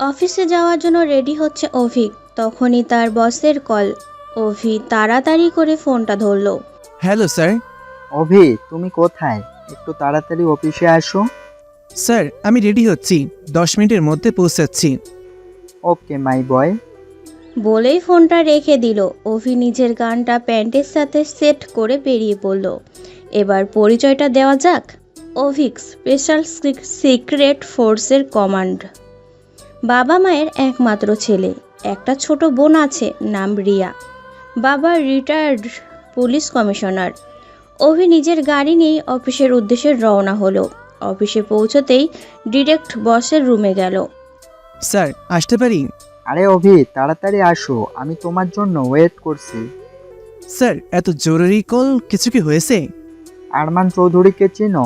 অফিসে যাওয়ার জন্য রেডি হচ্ছে অভিক, তখনই তার বসের কল। অভি তাড়াতাড়ি করে ফোনটা ধরলো। Hello sir. অভি, তুমি কোথায়? একটু তাড়াতাড়ি অফিসে আসো। স্যার আমি রেডি হচ্ছি, 10 মিনিটের মধ্যে পৌঁছাচ্ছি। ওকে মাই বয়। বলেই ফোনটা রেখে দিল। অভি নিজের গানটা প্যান্টের সাথে সেট করে বেরিয়ে পড়ল। এবার পরিচয়টা দেওয়া যাক। অভিক স্পেশাল সিক্রেট ফোর্সের কমান্ড। বাবা মায়ের একমাত্র ছেলে, একটা ছোট বোন আছে, নাম রিয়া। বাবা রিটায়ার্ড পুলিশ কমিশনার। অভি নিজের গাড়ি নিয়ে অফিসের উদ্দেশ্যে রওনা হলো। অফিসে পৌঁছতেই ডিরেক্ট বসের রুমে গেল। স্যার আসতে পারি? আরে অভি, তাড়াতাড়ি আসো, আমি তোমার জন্য ওয়েট করছি। স্যার এত জরুরি কল, কিছু কি হয়েছে? আরমান চৌধুরীকে চিনো?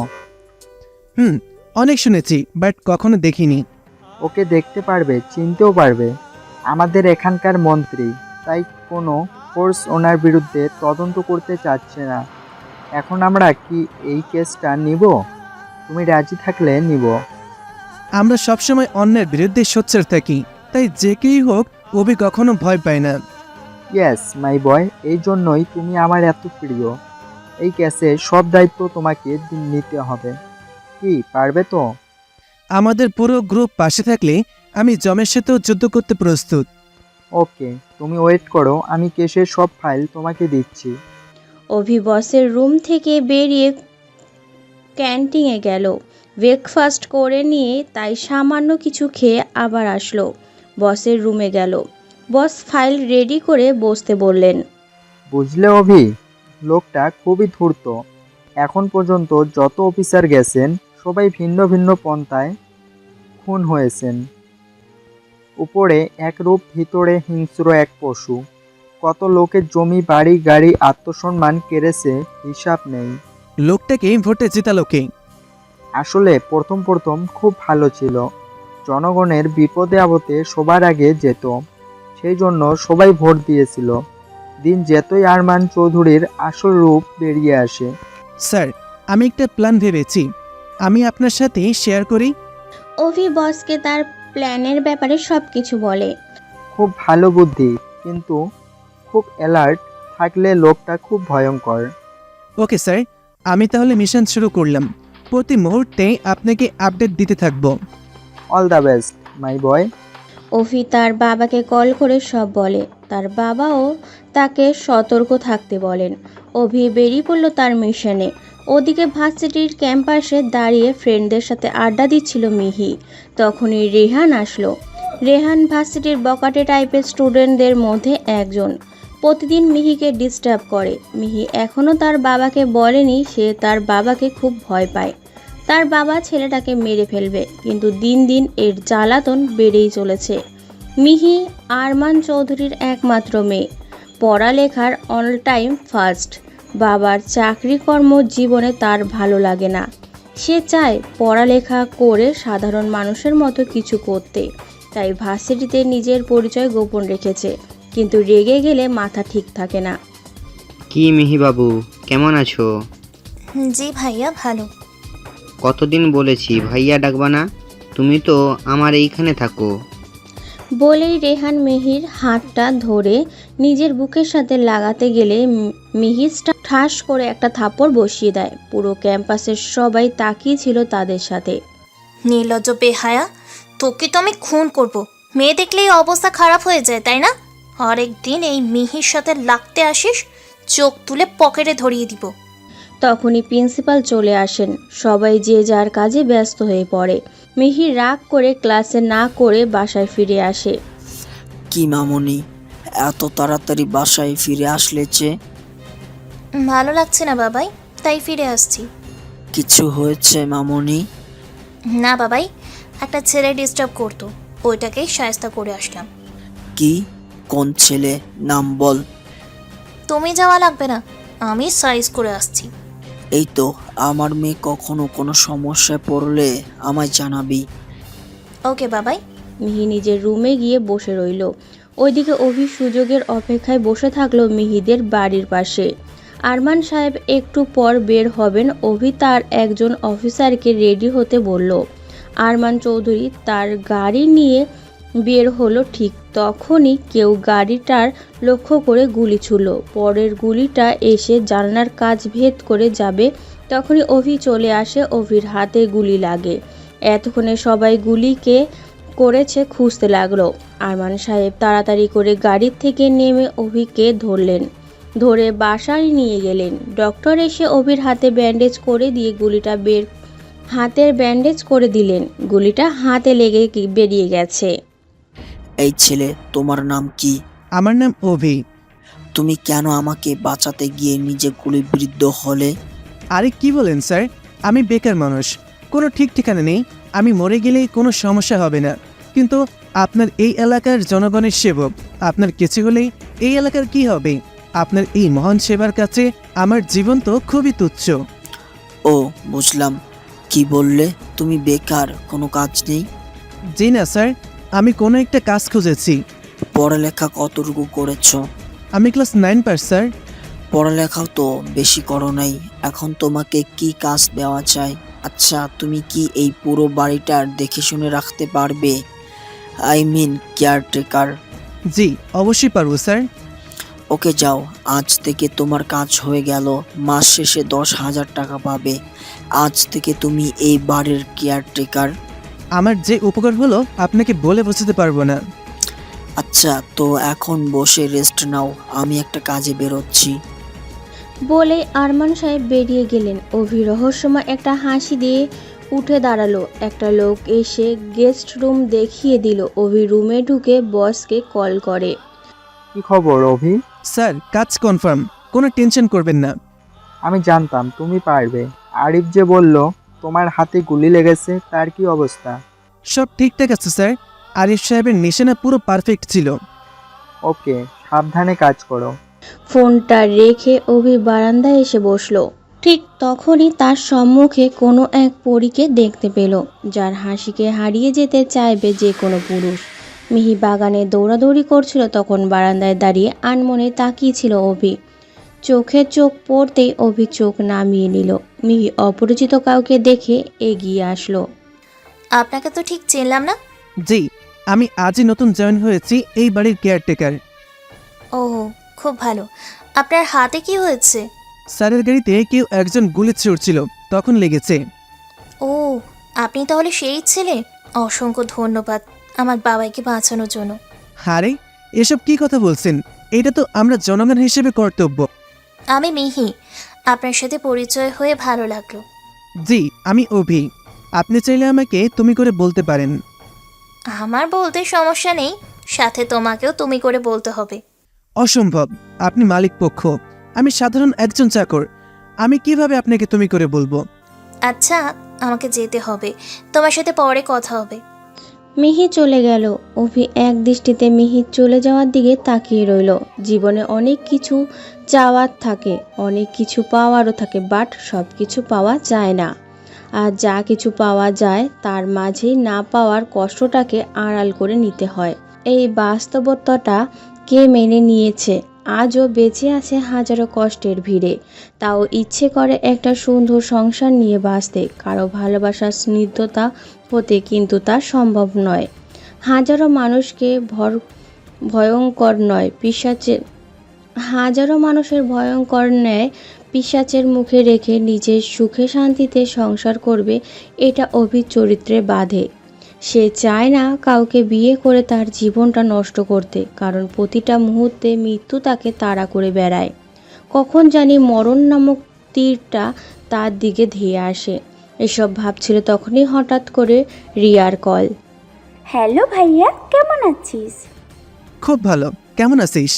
অনেক শুনেছি, বাট কখনো দেখিনি। ওকে দেখতে পারবে, চিনতেও পারবে। আমাদের এখানকার মন্ত্রী, তাই কোনো ফোর্স ওনার বিরুদ্ধে তদন্ত করতে চাচ্ছে না। এখন আমরা কি এই কেসটা নিব? তুমি রাজি থাকলে নিব। আমরা সবসময় অন্যের বিরুদ্ধে সোচ্চার থাকি, তাই যে কেই হোক অভি কখনো ভয় পায় না। ইয়েস মাই বয়, এই জন্যই তুমি আমার এত প্রিয়। এই কেসে সব দায়িত্ব তোমাকে নিতে হবে। কি পারবে তো? আমাদের পুরো গ্রুপ পাশে থাকলে আমি জমের সাথেও যুদ্ধ করতে প্রস্তুত। ওকে, তুমি ওয়েট করো, আমি কেসের সব ফাইল তোমাকে দিচ্ছি। অভি বসের রুম থেকে বেরিয়ে ক্যান্টিনে গেল। ব্রেকফাস্ট করে নিয়ে তাই সামান্য কিছু খেয়ে আবার আসলো। বসের রুমে গেল। বস ফাইল রেডি করে বসতে বললেন। বুঝলে অভি, লোকটা খুবই ধূর্ত। এখন পর্যন্ত যত অফিসার গেছেন সবাই ভিন্ন ভিন্ন পন্থায় খুন হয়েছেন। উপরে এক রূপ, ভিতরে হিংস্র এক পশু। কত লোকের জমি, বাড়ি, গাড়ি, আত্মসম্মান কেড়েছে, হিসাব নেই। লোকটাকে ভোটে জেতালো কে? আসলে প্রথম প্রথম খুব ভালো ছিল। জনগণের বিপদে আপদে সবার আগে যেত, সেই জন্য সবাই ভোট দিয়েছিল। দিন যেতই আরমান চৌধুরীর আসল রূপ বেরিয়ে আসে। স্যার আমি একটা প্ল্যান ভেবেছি, আমি আপনার সাথে শেয়ার করি। অভি বসকে তার প্ল্যানের ব্যাপারে সব কিছু বলে। খুব ভালো বুদ্ধি, কিন্তু খুব অ্যালার্ট থাকলে লোকটা খুব ভয়ঙ্কর। ওকে স্যার, আমি তাহলে মিশন শুরু করলাম। প্রতি মুহূর্তে আপনাকে আপডেট দিতে থাকবো। অল দ্য বেস্ট মাই বয়। অভি তার বাবাকে কল করে সব বলে। তার বাবাও তাকে সতর্ক থাকতে বলেন। অভি বেরিয়ে পড়ল তার মিশনে। ওদিকে ভার্সিটির ক্যাম্পাসে দাঁড়িয়ে ফ্রেন্ডদের সাথে আড্ডা দিচ্ছিল মিহি। তখনই রেহান আসলো। রেহান ভার্সিটির বকাটে টাইপের স্টুডেন্টদের মধ্যে একজন। প্রতিদিন মিহিকে ডিস্টার্ব করে। মিহি এখনও তার বাবাকে বলেনি সে তার বাবাকে খুব ভয় পায়। তার বাবা ছেলেটাকে মেরে ফেলবে, কিন্তু দিন দিন এর জ্বালাতন বেড়েই চলেছে। মিহি আরমান চৌধুরীর একমাত্র মেয়ে, পড়ালেখার অল টাইম ফার্স্ট। বাবার চাকরি কর্ম জীবনে তার ভালো লাগে না। সে চায় পড়ালেখা করে সাধারণ মানুষের মতো কিছু করতে, তাই ভার্সিটিতে নিজের পরিচয় গোপন রেখেছে, কিন্তু রেগে গেলে মাথা ঠিক থাকে না। কি মিহি বাবু, কেমন আছো? জি ভাইয়া, ভালো। কতদিন বলেছি ভাইয়া ডাকবা না, তুমি তো আমার এইখানে থাকো। বলেই রেহান মিহির হাতটা ধরে নিজের বুকের সাথে লাগাতে গেলে মিহিসটা ঠাস করে একটা থাপ্পড় বসিয়ে দেয়। পুরো ক্যাম্পাসের সবাই তাকিয়ে ছিল তাদের সাথে। নির্লজ্জ বেহায়া, তোকে তো আমি খুন করব। মেয়ে দেখলেই অবস্থা খারাপ হয়ে যায়, তাই না? আরেকদিন এই মিহির সাথে লাগতে আসিস, চোখ তুলে পকেটে ধরিয়ে দিব। তখনই প্রিন্সিপাল চলে আসেন। সবাই যে যার কাজে ব্যস্ত হয়ে পড়ে। মিহি রাগ করে ক্লাসে না করে বাসায় ফিরে আসে। কি মামুনি, এত তাড়াতাড়ি বাসায় ফিরে আসলে যে? ভালো লাগছে না বাবাই, তাই ফিরে আসছি। কিছু হয়েছে মামুনি? না বাবাই, একটা ছেলে ডিস্টার্ব করতো, ওইটাকেই শায়েস্তা করে আসলাম। কি? কোন ছেলে? নাম বল। তুমি যাওয়া লাগবে না, আমি সাইজ করে আসছি। এই তো, আমার মেয়ে কখনো কোনো সমস্যায় পড়লে আমায় জানাবি। ওকে বাবাই। মিহি নিজের রুমে গিয়ে বসে রইল। ওইদিকে অভি সুযোগের অপেক্ষায় বসে থাকলো মিহিদের বাড়ির পাশে। আরমান সাহেব একটু পর বের হবেন। অভি তার একজন অফিসারকে রেডি হতে বলল। আরমান চৌধুরী তার গাড়ি নিয়ে বের হলো ঠিক তখনই কেউ গাড়িটার লক্ষ্য করে গুলি ছুড়ল। পরের গুলিটা এসে জানলার কাঁচ ভেদ করে যাবে তখনই অভি চলে আসে। অভির হাতে গুলি লাগে। এতক্ষণে সবাই গুলিকে করেছে খুঁজতে লাগলো। আরমান সাহেব তাড়াতাড়ি করে গাড়ির থেকে নেমে অভিকে ধরলেন, ধরে বাসায় নিয়ে গেলেন। ডক্টর এসে অভির হাতে ব্যান্ডেজ করে দিয়ে হাতের ব্যান্ডেজ করে দিলেন। গুলিটা হাতে লেগে বেরিয়ে গেছে। এই ছেলে, তোমার নাম কি? আমার নাম অভি। তুমি কেন আমাকে বাঁচাতে গিয়ে নিজে গুলিবিদ্ধ হলে? আরে কি বলেন স্যার, আমি বেকার মানুষ, কোনো ঠিক ঠিকানা নেই। আমি মরে গেলেই কোনো সমস্যা হবে না, কিন্তু আপনার এই এলাকার জনগণের সেবক, আপনার কিছু হলেই এই এলাকার কি হবে? আপনার এই মহান সেবার কাছে আমার জীবন তো খুবই তুচ্ছ। ও বুঝলাম। কি বললে তুমি বেকার, কোনো কাজ নেই? জি না স্যার, আমি কোনো একটা কাজ খুঁজেছি। পড়ালেখা কতটুকু করেছো? আমি ক্লাস 9 পাস স্যার। পড়ালেখাও তো বেশি করো নাই, এখন তোমাকে কি কাজ দেওয়া চাই? আচ্ছা, তুমি কি এই পুরো বাড়িটার দেখে শুনে রাখতে পারবে? I mean caretaker. জি অবশ্যই পারবো স্যার। ওকে যাও, আজ থেকে তোমার কাজ হয়ে গেল। মাস শেষে 10,000 টাকা পাবে। আজ থেকে তুমি এই বাড়ির কেয়ারটেকার। আমার যে উপকার হলো আপনাকে বলে বোঝাতে পারবো না। আচ্ছা, তো এখন বসে রেস্ট নাও, আমি একটা কাজে বেরোচ্ছি। বলে আরমান সাহেব বেরিয়ে গেলেন। অভি রহস্যময় একটা হাসি দিয়ে উঠে দাঁড়ালো। একটা লোক এসে গেস্ট রুম দেখিয়ে দিল। অভি রুমে ঢুকে বসকে কল করে। কি খবর অভি? স্যার কাজ কনফার্ম, কোনো টেনশন করবেন না। আমি জানতাম তুমি পারবে। আরিফ যে বলল তোমার হাতে গুলি লেগেছে, তার কি অবস্থা? সব ঠিকঠাক আছে স্যার, আরিফ সাহেবের নিশানা পুরো পারফেক্ট ছিল। ওকে, সাবধানে কাজ করো। ফোনটা রেখে অভি বারান্দায় এসে বসলো। ঠিক তখনই তার সম্মুখে কোনো এক পরীকে দেখতে পেল, যার হাসিকে হারিয়ে যেতে চাইবে যে কোনো পুরুষ। মিহি বাগানে দৌড়াদৌড়ি করছিল, তখন বারান্দায় দাঁড়িয়ে আনমনে তাকিয়েছিল অভি। চোখে চোখ পড়তেই অভি চোখ নামিয়ে নিল। মিহি অপরিচিত কাউকে দেখে এগিয়ে আসলো। আপনাকে তো ঠিক চিনলাম না। জি, আমি আজই নতুন জয়েন হয়েছি এই বাড়ির কেয়ারটেকার। ও, খুব ভালো। আপনার হাতে কি হয়েছে? স্যারের গাড়িতে কেউ একজন গুলি ছুড়ছিল, তখন লেগেছে। ও, আপনি তাহলে সেই ছেলে। অসংখ্য ধন্যবাদ আমার বাবাকে বাঁচানোর জন্য। আরে এসব কি কথা বলছেন? এটা তো আমরা জনগণ হিসেবে কর্তব্য। আমি মিহি, আপনার সাথে পরিচয় হয়ে ভালো লাগলো। জি, আমি অভি। আপনি চাইলে আমাকে তুমি করে বলতে পারেন। আমার বলতে সমস্যা নেই, সাথে তোমাকেও তুমি করে বলতে হবে। অসম্ভব, আপনি মালিক পক্ষ, আমি সাধারণ একজন চাকর। আমি কিভাবে আপনাকে তুমি করে বলবো? আচ্ছা, আমাকে যেতে হবে, তোমার সাথে পরে কথা হবে। মিহি চলে গেল। অভি এক দৃষ্টিতে মিহির চলে যাওয়ার দিকে তাকিয়ে রইল। জীবনে অনেক কিছু চাওয়ার থাকে, অনেক কিছু পাওয়ারও থাকে, বাট সব কিছু পাওয়া যায় না। আর যা কিছু পাওয়া যায় তার মাঝেই না পাওয়ার কষ্টটাকে আড়াল করে নিতে হয়। এই বাস্তবতাটা কে মেনে নিয়েছে? আজও বেঁচে আছে হাজারো কষ্টের ভিড়ে, তাও ইচ্ছে করে একটা সুন্দর সংসার নিয়ে বাঁচতে, কারো ভালোবাসার স্নিগ্ধতা হতে, কিন্তু তা সম্ভব নয়। হাজারো মানুষকে ভয়ঙ্কর নয় পিশাচের হাজারো মানুষের ভয়ঙ্কর ন্যায় পিশাচের মুখে রেখে নিজের সুখে শান্তিতে সংসার করবে, এটা অভি চরিত্রে বাধে। সে চায় না কাউকে বিয়ে করে তার জীবনটা নষ্ট করতে, কারণ প্রতিটা মুহূর্তে মৃত্যু তাকে তাড়া করে বেড়ায়। কখন জানি মরণ নামক তীরটা তার দিকে ধেয়ে আসে। এসব ভাবছিল তখনই হঠাৎ করে রিয়ার কল। হ্যালো ভাইয়া, কেমন আছিস? খুব ভালো, কেমন আছিস?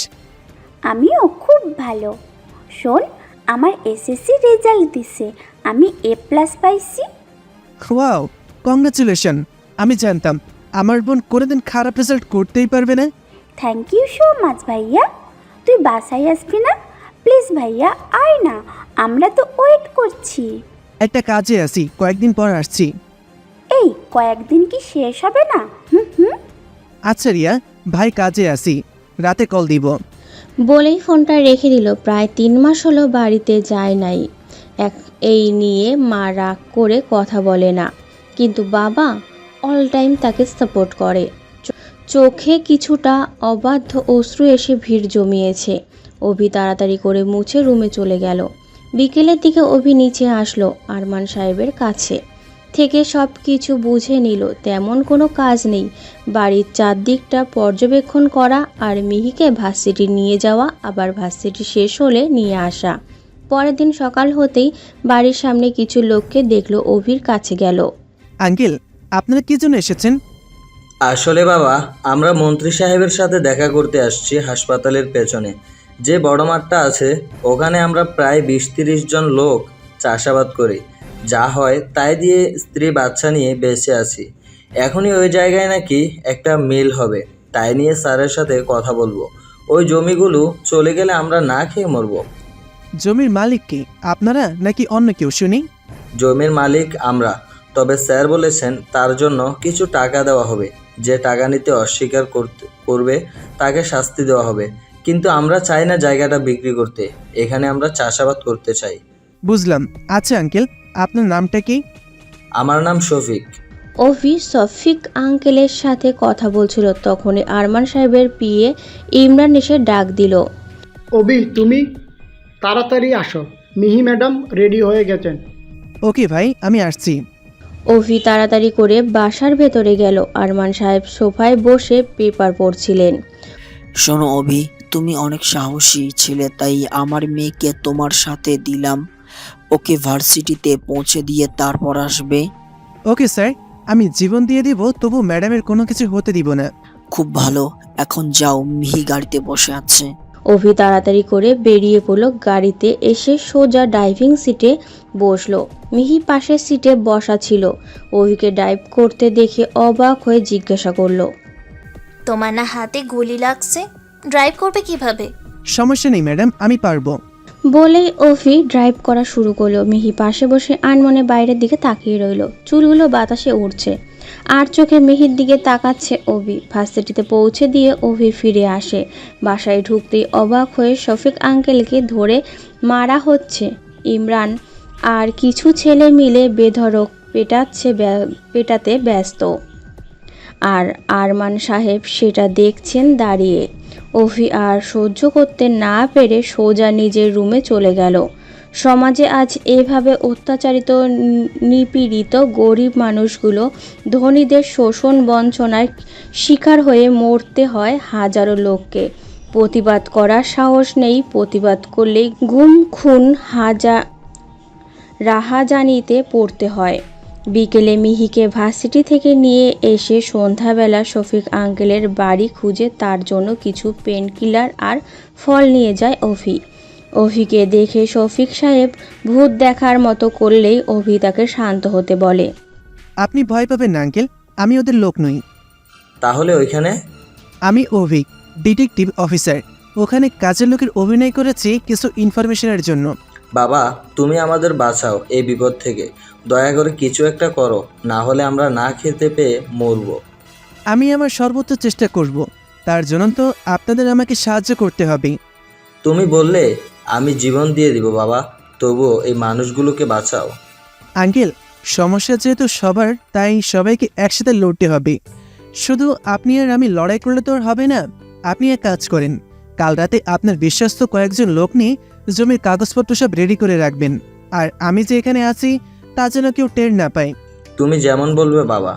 আমিও খুব ভালো। শোন, আমার এসএসসি রেজাল্ট দিছে, আমি A+ পাইছি। Wow, congratulation. আমি জানতাম আমার বোন কোনোদিন খারাপ রেজাল্ট করতেই পারবে না। থ্যাংক ইউ সো মাচ ভাইয়া। তুই বাসায় আসবি না? প্লিজ ভাইয়া আয় না, আমরা তো ওয়েট করছি। একটা কাজে আছি, কয়েকদিন পর আসছি। এই কয়েকদিন কি শেষ হবে না? হুম। আচ্ছা রিয়া, ভাই কাজে আছি, রাতে কল দিব। বলেই ফোনটা রেখে দিল। প্রায় 3 মাস হলো বাড়িতে যায় নাই। এই নিয়ে মা রাগ করে কথা বলে না, কিন্তু বাবা অল টাইম তাকে সাপোর্ট করে। চোখে কিছুটা অবাধ্য অশ্রু এসে ভিড় জমিয়েছে। অভি তাড়াতাড়ি করে মুছে রুমে চলে গেল। বিকেলের দিকে অভি নিচে আসলো আরমান সাহেবের কাছে থেকে সব কিছু বুঝে নিল। তেমন কোনো কাজ নেই, বাড়ির চারদিকটা পর্যবেক্ষণ করা আর মিহিকে ভার্সিটি নিয়ে যাওয়া, আবার ভার্সিটি শেষ হলে নিয়ে আসা। পরের দিন সকাল হতেই বাড়ির সামনে কিছু লোককে দেখলো অভির কাছে গেল। আঙ্কেল, আপনারা কি জন্য এসেছেন? আসলে বাবা, আমরা মন্ত্রী সাহেবের সাথে দেখা করতে আসছি হাসপাতালের পেছনে যে বড় মাঠটা আছে। ওখানে আমরা প্রায় 20-30 জন লোক চাষাবাদ করি, যা হয় তাই দিয়ে স্ত্রী বাচ্চা নিয়ে বেঁচে আছি। এখনই ওই জায়গায় নাকি একটা মিল হবে, তাই নিয়ে স্যারের সাথে কথা বলবো। ওই জমিগুলো চলে গেলে আমরা না খেয়ে মরবো। জমির মালিক কি, আপনারা নাকি অন্য কেউ শুনি? জমির মালিক আমরা, তবে স্যার বলেছেন তার জন্য কিছু টাকা দেওয়া হবে। যে টাকা নিতে অস্বীকার করবে তাকে শাস্তি দেওয়া হবে। কিন্তু আমরা চাই না জায়গাটা বিক্রি করতে, এখানে আমরা চাষাবাদ করতে চাই। বুঝলাম। আচ্ছা আঙ্কেল, আপনার নামটা কি? আমার নাম শফিক। অভি শফিক আঙ্কেলের সাথে কথা বলছিল, তখনই আরমান সাহেবের পিএ ইমরান এসে ডাক দিল। অভি, তুমি তাড়াতাড়ি আসো, মিহি ম্যাডাম রেডি হয়ে গেছেন। ওকে ভাই, আমি আসছি। অভি তাড়াতাড়ি করে বাসার ভেতরে গেল। আরমান সাহেব সোফায় বসে পেপার পড়ছিলেন। শোনো অভি, তুমি অনেক সাহসী ছিলে, তাই আমার মেয়েকে তোমার সাথে দিলাম। ওকে ভার্সিটিতে পৌঁছে দিয়ে তারপর আসবে। ওকে স্যার, আমি জীবন দিয়ে দিব, তবু ম্যাডামের কোনো কিছু হতে দিব না। খুব ভালো, এখন যাও, মিহি গাড়িতে বসে আছে। অভি তাড়াতাড়ি করে বেরিয়ে পড়ল। গাড়িতে এসে সোজা ড্রাইভিং সিটে বসলো। মিহি পাশের সিটে বসা ছিল। অভিকে ড্রাইভ করতে দেখে অবাক হয়ে জিজ্ঞাসা করলো, তোমার না হাতে গুলি লাগছে, ড্রাইভ করবে কিভাবে? সমস্যা নেই ম্যাডাম, আমি পারবো। বলেই অভি ড্রাইভ করা শুরু করলো। মিহি পাশে বসে আনমনে বাইরের দিকে তাকিয়ে রইল। চুলগুলো বাতাসে উড়ছে আর চোখে মিহির দিকে তাকাচ্ছে অভি। ভার্সিটিতে পৌঁছে দিয়ে অভি ফিরে আসে। বাসায় ঢুকতেই অবাক হয়ে শফিক আঙ্কেলকে ধরে মারা হচ্ছে। ইমরান আর কিছু ছেলে মিলে বেধড়ক পেটাতে ব্যস্ত, আর আরমান সাহেব সেটা দেখছেন দাঁড়িয়ে। অভি আর সহ্য করতে না পেরে সোজা নিজের রুমে চলে গেল। সমাজে আজ এভাবে অত্যাচারিত নিপীড়িত গরিব মানুষগুলো ধনীদের শোষণ বঞ্চনার শিকার হয়ে মরতে হয় হাজারো লোককে। প্রতিবাদ করার সাহস নেই, প্রতিবাদ করলেই গুম খুন রাহাজানিতে পড়তে হয়। বিকেলে মিহিকে ভার্সিটি থেকে নিয়ে এসে সন্ধ্যাবেলা শফিক আঙ্কেলের বাড়ি খুঁজে তার জন্য কিছু পেন কিলার আর ফল নিয়ে যায় অভি। অভিকে দেখে শফিক সাহেব ভূত দেখার মতো করলেই অভি তাকে শান্ত হতে বলে। আপনি ভয় পাবেন না আঙ্কেল, আমি ওদের লোক নই। তাহলে ওইখানে? আমি অভিক, ডিটেকটিভ অফিসার। ওখানে কাজের লোকের অভিনয় করেছি কিছু ইনফরমেশনের জন্য। বাবা, তুমি আমাদের বাঁচাও এই বিপদ থেকে। দয়া করে কিছু একটা করো, না হলে আমরা না খেতে পেয়ে মরবো। আমি আমার সর্বোচ্চ চেষ্টা করব, তার জন্য তো আপনাদের আমাকে সাহায্য করতে হবে। তুমি বললে আমি জীবন দিয়ে দিব বাবা, তবুও এই মানুষগুলোকে বাঁচাও। আঙ্কেল, সমস্যা যেহেতু সবার, তাই সবাইকে একসাথে লড়তে হবে। শুধু আপনি আর আমি লড়াই করলে তো আর হবে না। আপনি এক কাজ করেন, কাল রাতে আপনার বিশ্বস্ত কয়েকজন লোক নিয়ে জমির কাগজপত্র সব রেডি করে রাখবেন, আর আমি যে এখানে আছি তা যেন কেউ টের না পায়। তুমি যেমন বলবে বাবা।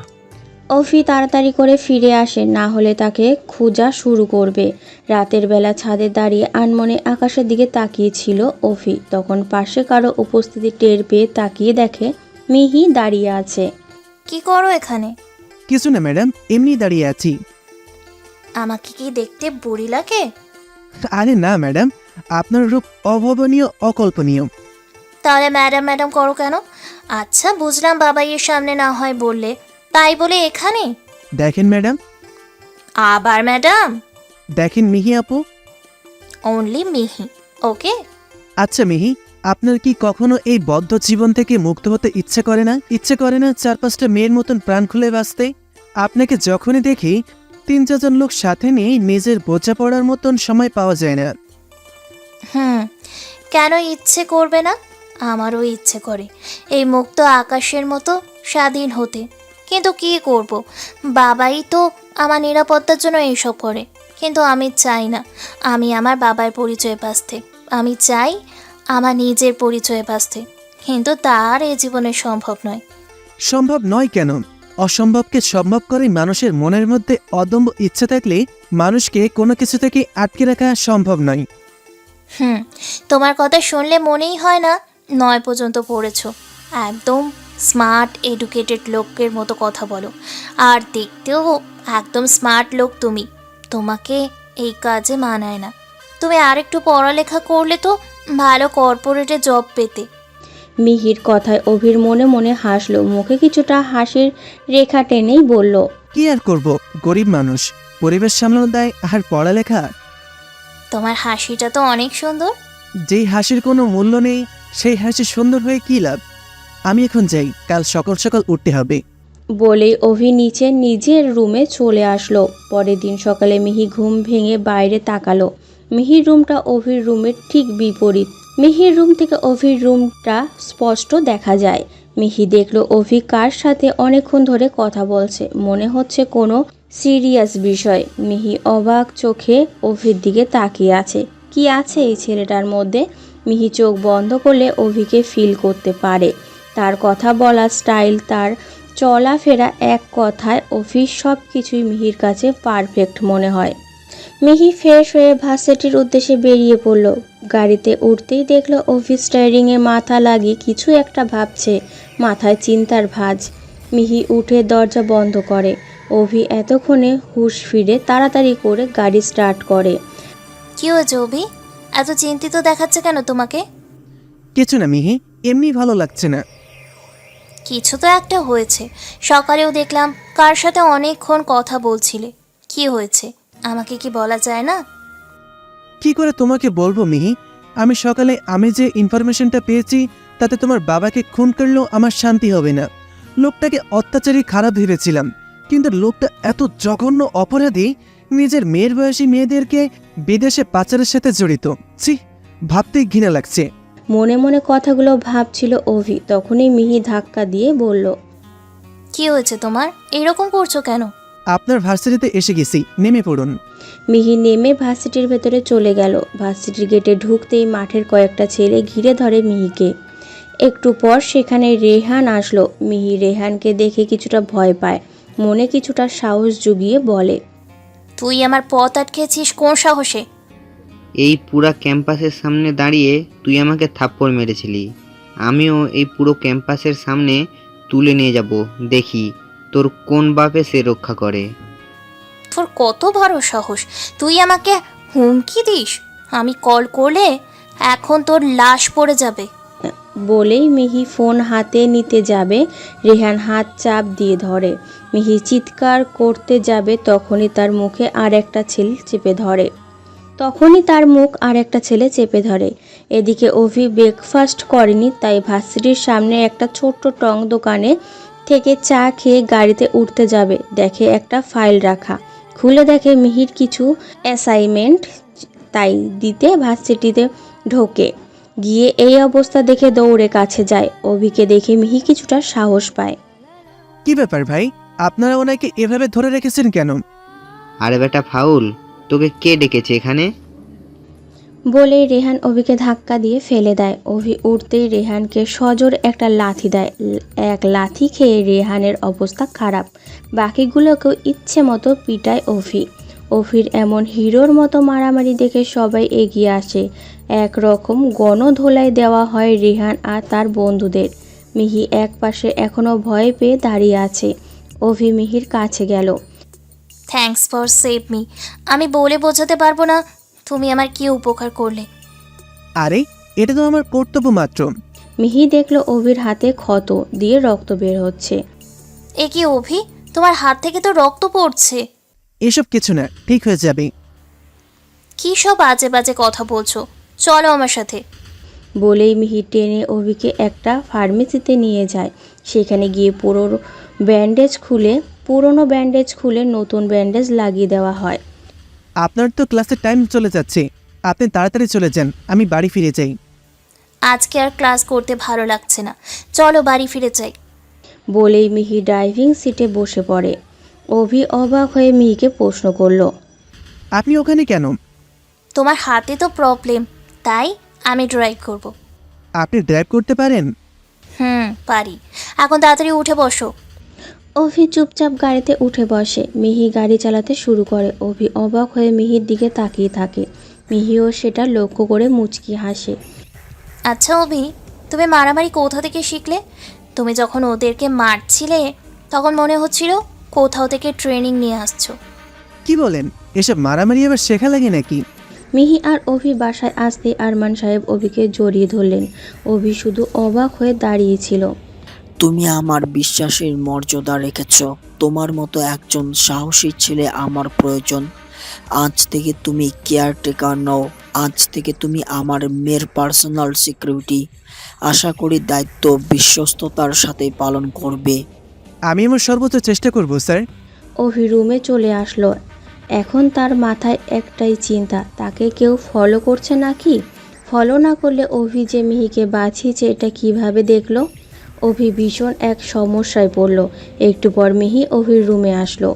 অভি তাড়াতাড়ি করে ফিরে আসে, না হলে তাকে খোঁজা শুরু করবে। রাতের বেলা ছাদে দাঁড়িয়ে আনমনে আকাশের দিকে তাকিয়েছিল অভি। তখন পাশে কারো উপস্থিতি টের পেয়ে তাকিয়ে দেখে মিহি দাঁড়িয়ে আছে। কি করো এখানে? কিছু না ম্যাডাম, এমনি দাঁড়িয়ে আছি। আমাকে কি দেখতে বুড়ি লাগে? আরে না ম্যাডাম, আপনার রূপ অভাবনীয়, অকল্পনীয়। তাহলে ম্যাডাম ম্যাডাম করো কেন? আচ্ছা বুঝলাম, বাবাইয়ের সামনে না হয় বললে, তাই বলে এখানে? দেখেন ম্যাডাম। আবার ম্যাডাম? দেখেন মিহি আপু। অনলি মিহি, ওকে। আচ্ছা মিহি, আপনার কি কখনো এই বদ্ধ জীবন থেকে মুক্ত হতে ইচ্ছে করে না? ইচ্ছে করে না 4-5টা মেয়ের মতন প্রাণ খুলে বাঁচতে? আপনাকে যখনই দেখি 3-4জন লোক সাথে নিয়ে নিজের বোঝা পড়ার মতন সময় পাওয়া যায় না। কেন ইচ্ছে করবে না? আমারও ইচ্ছে করে এই মুক্ত আকাশের মতো স্বাধীন হতে, কিন্তু কী করব, বাবাই তো আমার নিরাপত্তার জন্য এইসব করে। কিন্তু আমি চাই না আমি আমার বাবার পরিচয় বাঁচতে, আমি চাই আমার নিজের পরিচয় বাঁচতে, কিন্তু তার এ জীবনে সম্ভব নয়। সম্ভব নয় কেন? অসম্ভবকে সম্ভব করে মানুষের মনের মধ্যে অদম্য ইচ্ছা থাকলে মানুষকে কোনো কিছু থেকে আটকে রাখা সম্ভব নয়। তোমার কথা শুনলে মনেই হয় না 9 পর্যন্ত পড়েছো। একদম স্মার্ট এডুকেটেড লোকের মতো কথা বলো, আর দেখতেও একদম স্মার্ট লোক তুমি। তোমাকে এই কাজে মানায় না। তুমি আরেকটু পড়ালেখা করলে তো ভালো কর্পোরেটে জব পেতে। মিহির কথায় অভির মনে মনে হাসলো, মুখে কিছুটা হাসির রেখা টেনেই বলল, কি আর করব, গরিব মানুষ, পরিবেশ সামলানো দেয় আর পড়ালেখা। তোমার হাসিটা তো অনেক সুন্দর। যেই হাসির কোনো মূল্য নেই সেই হাসি সুন্দর হয়ে কী লাভ? আমি এখন যাই, কাল সকাল সকাল উঠতে হবে। বলেই অভি নিচে নিজের রুমে চলে আসলো। পরের দিন সকালে মিহি ঘুম ভেঙে বাইরে তাকালো। মিহির রুমটা অভির রুমের ঠিক বিপরীত। মিহির রুম থেকে অভির রুমটা স্পষ্ট দেখা যায়। মিহি দেখলো অভি কার সাথে অনেকক্ষণ ধরে কথা বলছে, মনে হচ্ছে কোনো সিরিয়াস বিষয়। মিহি অবাক চোখে অভির দিকে তাকিয়ে আছে। কি আছে এই ছেলেটার মধ্যে? মিহি চোখ বন্ধ করলে অভিকে ফিল করতে পারে। তার কথা বলা স্টাইল, তার চলাফেরা, এক কথায় অফিস সব কিছুই মিহির কাছে পারফেক্ট মনে হয়। মিহি ফ্রেশ হয়ে ভার্সিটির উদ্দেশ্যে বেরিয়ে পড়ল। গাড়িতে উঠতেই দেখলো অফিস স্টায়ারিংয়ে মাথা লাগিয়ে কিছু একটা ভাবছে, মাথায় চিন্তার ভাঁজ। মিহি উঠে দরজা বন্ধ করে। অভি এতক্ষণে হুঁশ ফিরে তাড়াতাড়ি করে গাড়ি স্টার্ট করে। কি হয়েছে অভি? এত চিন্তিত দেখাচ্ছে কেন তোমাকে? কিছু না মিহি, এমনি ভালো লাগছে না। কিছু তো একটা হয়েছে। সকালেও দেখলাম কার সাথে অনেকক্ষণ কথা বলছিলে। কি হয়েছে আমাকে কি বলা যায় না? কি করে তোমাকে বলবো মিহি? আমি সকালে যে ইনফরমেশনটা পেয়েছি তাতে তোমার বাবাকে খুন করলেও আমার শান্তি হবে না। লোকটাকে অত্যাচারী খারাপ ভেবেছিলাম, কিন্তু লোকটা এত জঘন্য অপরাধী, নিজের মেয়ের বয়সী মেয়েদেরকে বিদেশে পাচারের সাথে জড়িত। ছি, ভাবতেই ঘৃণা লাগছে। মনে মনে কথাগুলো ভাবছিল অভি। তখনই মিহি ধাক্কা দিয়ে বলল, কি হয়েছে তোমার? এরকম করছো কেন? আপনার ভার্সিটিতে এসে গেছি, নেমে পড়ুন। মিহি নেমে ভার্সিটির ভেতরে চলে গেল। ভার্সিটির গেটে ঢুকতেই মাঠের কয়েকটা ছেলে ঘিরে ধরে মিহিকে। একটু পর সেখানে রেহান আসলো। মিহি রেহানকে দেখে কিছুটা ভয় পায়, মনে কিছুটা সাহস জুগিয়ে বলে, তুই আমার পথ আটকেছিস কোন সাহসে? এই পুরা ক্যাম্পাসের সামনে দাঁড়িয়ে তুই আমাকে থাপ্পড় মেরেছিলি, আমিও এই পুরো ক্যাম্পাসের সামনে তুলে নিয়ে যাব, দেখি তোর কোন বাপে সে রক্ষা করে। তোর কত বড় সাহস! তুই আমাকে হুমকি দিস? আমি কল করলে এখন তোর লাশ পড়ে যাবে। বলেই মিহি ফোন হাতে নিতে যাবে। রেহান হাত চাপ দিয়ে ধরে। মিহি চিৎকার করতে যাবে, তখনই তার মুখ আর একটা ছেলে চেপে ধরে। এদিকে অভি ব্রেকফাস্ট করেনি, তাই ভার্সিটির সামনে একটা ছোট্ট টং দোকানে থেকে চা খেয়ে গাড়িতে উঠতে যাবে। দেখে একটা ফাইল রাখা, খুলে দেখে মিহির কিছু অ্যাসাইনমেন্ট, তাই দিতে ভার্সিটিতে ঢোকে। গিয়ে এই অবস্থা দেখে দৌড়ে কাছে যায়। অভিকে দেখে মিহি কিছুটা সাহস পায়। কি ব্যাপার ভাই, আপনারা ওনাকে এভাবে ধরে রেখেছেন কেন? আরে বেটা ফাউল, তোকে কে ডেকেছে এখানে? বলেই রেহান অভিকে ধাক্কা দিয়ে ফেলে দেয়। অভি উঠতেই রেহানকে সজোর একটা লাথি দেয়। এক লাথি খেয়ে রেহানের অবস্থা খারাপ, বাকিগুলোকেও ইচ্ছে মতো পিটায় অভি। অভির এমন হিরোর মতো মারামারি দেখে সবাই এগিয়ে আসে। একরকম গণধোলাই দেওয়া হয় রেহান আর তার বন্ধুদের। মিহি এক পাশে এখনও ভয় পেয়ে দাঁড়িয়ে আছে। অভি মিহির কাছে গেল। Thanks for save me. আমি বলে বোঝাতে পারবো না তুমি আমার কি উপকার করলে। আরে এটা তো আমার কর্তব্য মাত্র। মিহি দেখলো অভির হাতে ক্ষত দিয়ে রক্ত বের হচ্ছে। এ কি অভি, তোমার হাত থেকে তো রক্ত পড়ছে। এসব কিছু না, ঠিক হয়ে যাবে। কি সব আজে বাজে কথা বলছো, চলো আমার সাথে। বলেই মিহি টেনে অভিকে একটা ফার্মেসিতে নিয়ে যায়। সেখানে গিয়ে পুরনো ব্যান্ডেজ খুলে নতুন ব্যান্ডেজ লাগিয়ে দেওয়া হয়। আপনার তো ক্লাসের টাইম চলে যাচ্ছে, আপনি তাড়াতাড়ি চলে যান, আমি বাড়ি ফিরে যাই। আজকে আর ক্লাস করতে ভালো লাগছে না, চলো বাড়ি ফিরে যাই। বলেই মিহি ড্রাইভিং সিটে বসে পড়ে। অভি অবাক হয়ে মিহিকে প্রশ্ন করলো, আপনি ওখানে কেন? তোমার হাতে তো প্রবলেম, তাই আমি ড্রাইভ করব। আপনি ড্রাইভ করতে পারেন? পারি। এখন তাড়াতাড়ি উঠে বসো। অভি চুপচাপ গাড়িতে উঠে বসে। মিহি গাড়ি চালাতে শুরু করে। অভি অবাক হয়ে মিহির দিকে তাকিয়ে থাকে। মিহিও সেটা লক্ষ্য করে মুচকি হাসে। আচ্ছা অভি, তুমি মারামারি কোথা থেকে শিখলে? তুমি যখন ওদেরকে মারছিলে তখন মনে হচ্ছিল কোথাও থেকে ট্রেনিং নিয়ে আসছো। কি বলেন? এসব মারামারি আবার শেখা লাগে নাকি? মিহি আর অভি বাসায় আসতে আরমান সাহেব অভিকে জড়িয়ে ধরলেন। অভি শুধু অবাক হয়ে দাঁড়িয়েছিল। তুমি আমার বিশ্বাসের মর্যাদা রেখেছ। তোমার মতো একজন সাহসী ছেলে আমার প্রয়োজন। আজ থেকে তুমি কেয়ারটেকার নও, আজ থেকে তুমি আমার মেয়ের পার্সোনাল সিকিউরিটি। আশা করি দায়িত্ব বিশ্বস্ততার সাথে পালন করবে। আমি আমার সর্বোচ্চ চেষ্টা করব স্যার। অভি রুমে চলে আসলো। এখন তার মাথায় একটাই চিন্তা, তাকে কেউ ফলো করছে নাকি? ফলো না করলে অভি যে মিহিকে বাঁচিয়েছে এটা কিভাবে দেখলো? অভি ভীষণ এক সমস্যায় পড়ল। একটু পর মিহি অভির রুমে আসলো।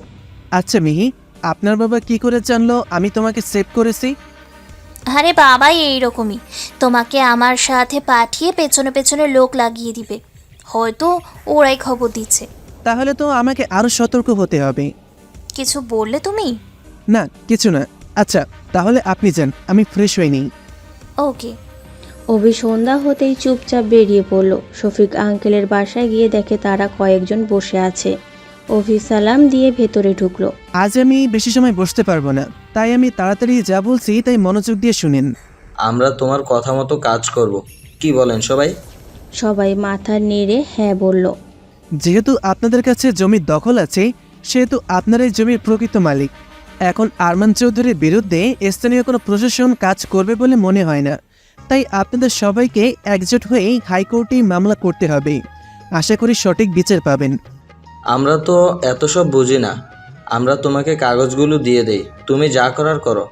আচ্ছা মিহি, আপনার বাবা কি করে জানলো আমি তোমাকে সেভ করেছি? আরে বাবাই এইরকমই, তোমাকে আমার সাথে পাঠিয়ে পেছনে পেছনে লোক লাগিয়ে দিবে। হয়তো ওরাই খবর দিচ্ছে। তাহলে তো আমাকে আরো সতর্ক হতে হবে। কিছু বললে তুমি? না, কিছু না। আচ্ছা, তাহলে আপনি যান, আমি ফ্রেশ হয়ে নিই। ওকে। অভি সন্ধ্যা হতেই চুপচাপ বেরিয়ে পড়ল। শফিক আঙ্কেলের বাসায় গিয়ে দেখে তারা কয়েকজন বসে আছে। অভি সালাম দিয়ে ভেতরে ঢুকলো। আজ আমি বেশি সময় বসতে পারবো না, তাই আমি তাড়াতাড়ি যা বলছি তাই মনোযোগ দিয়ে শুনেন। আমরা তোমার কথা মতো কাজ করব, কি বলেন সবাই? সবাই মাথা নেড়ে হ্যাঁ বলল। যেহেতু আপনাদের কাছে জমির দখল আছে, সেহেতু আপনারাই জমির প্রকৃত মালিক। এখন আরমান চৌধুরীর বিরুদ্ধে স্থানীয় কোনো প্রশাসন কাজ করবে বলে মনে হয় না, তাই আপনাদের সবাইকে একজোট হয়ে হাইকোর্টে মামলা করতে হবে। আশা করি সঠিক বিচার পাবেন। আমরা তো এত সব বুঝি না, আমরা তোমাকে কাগজগুলো দিয়ে দেই, তুমি যা করার করো।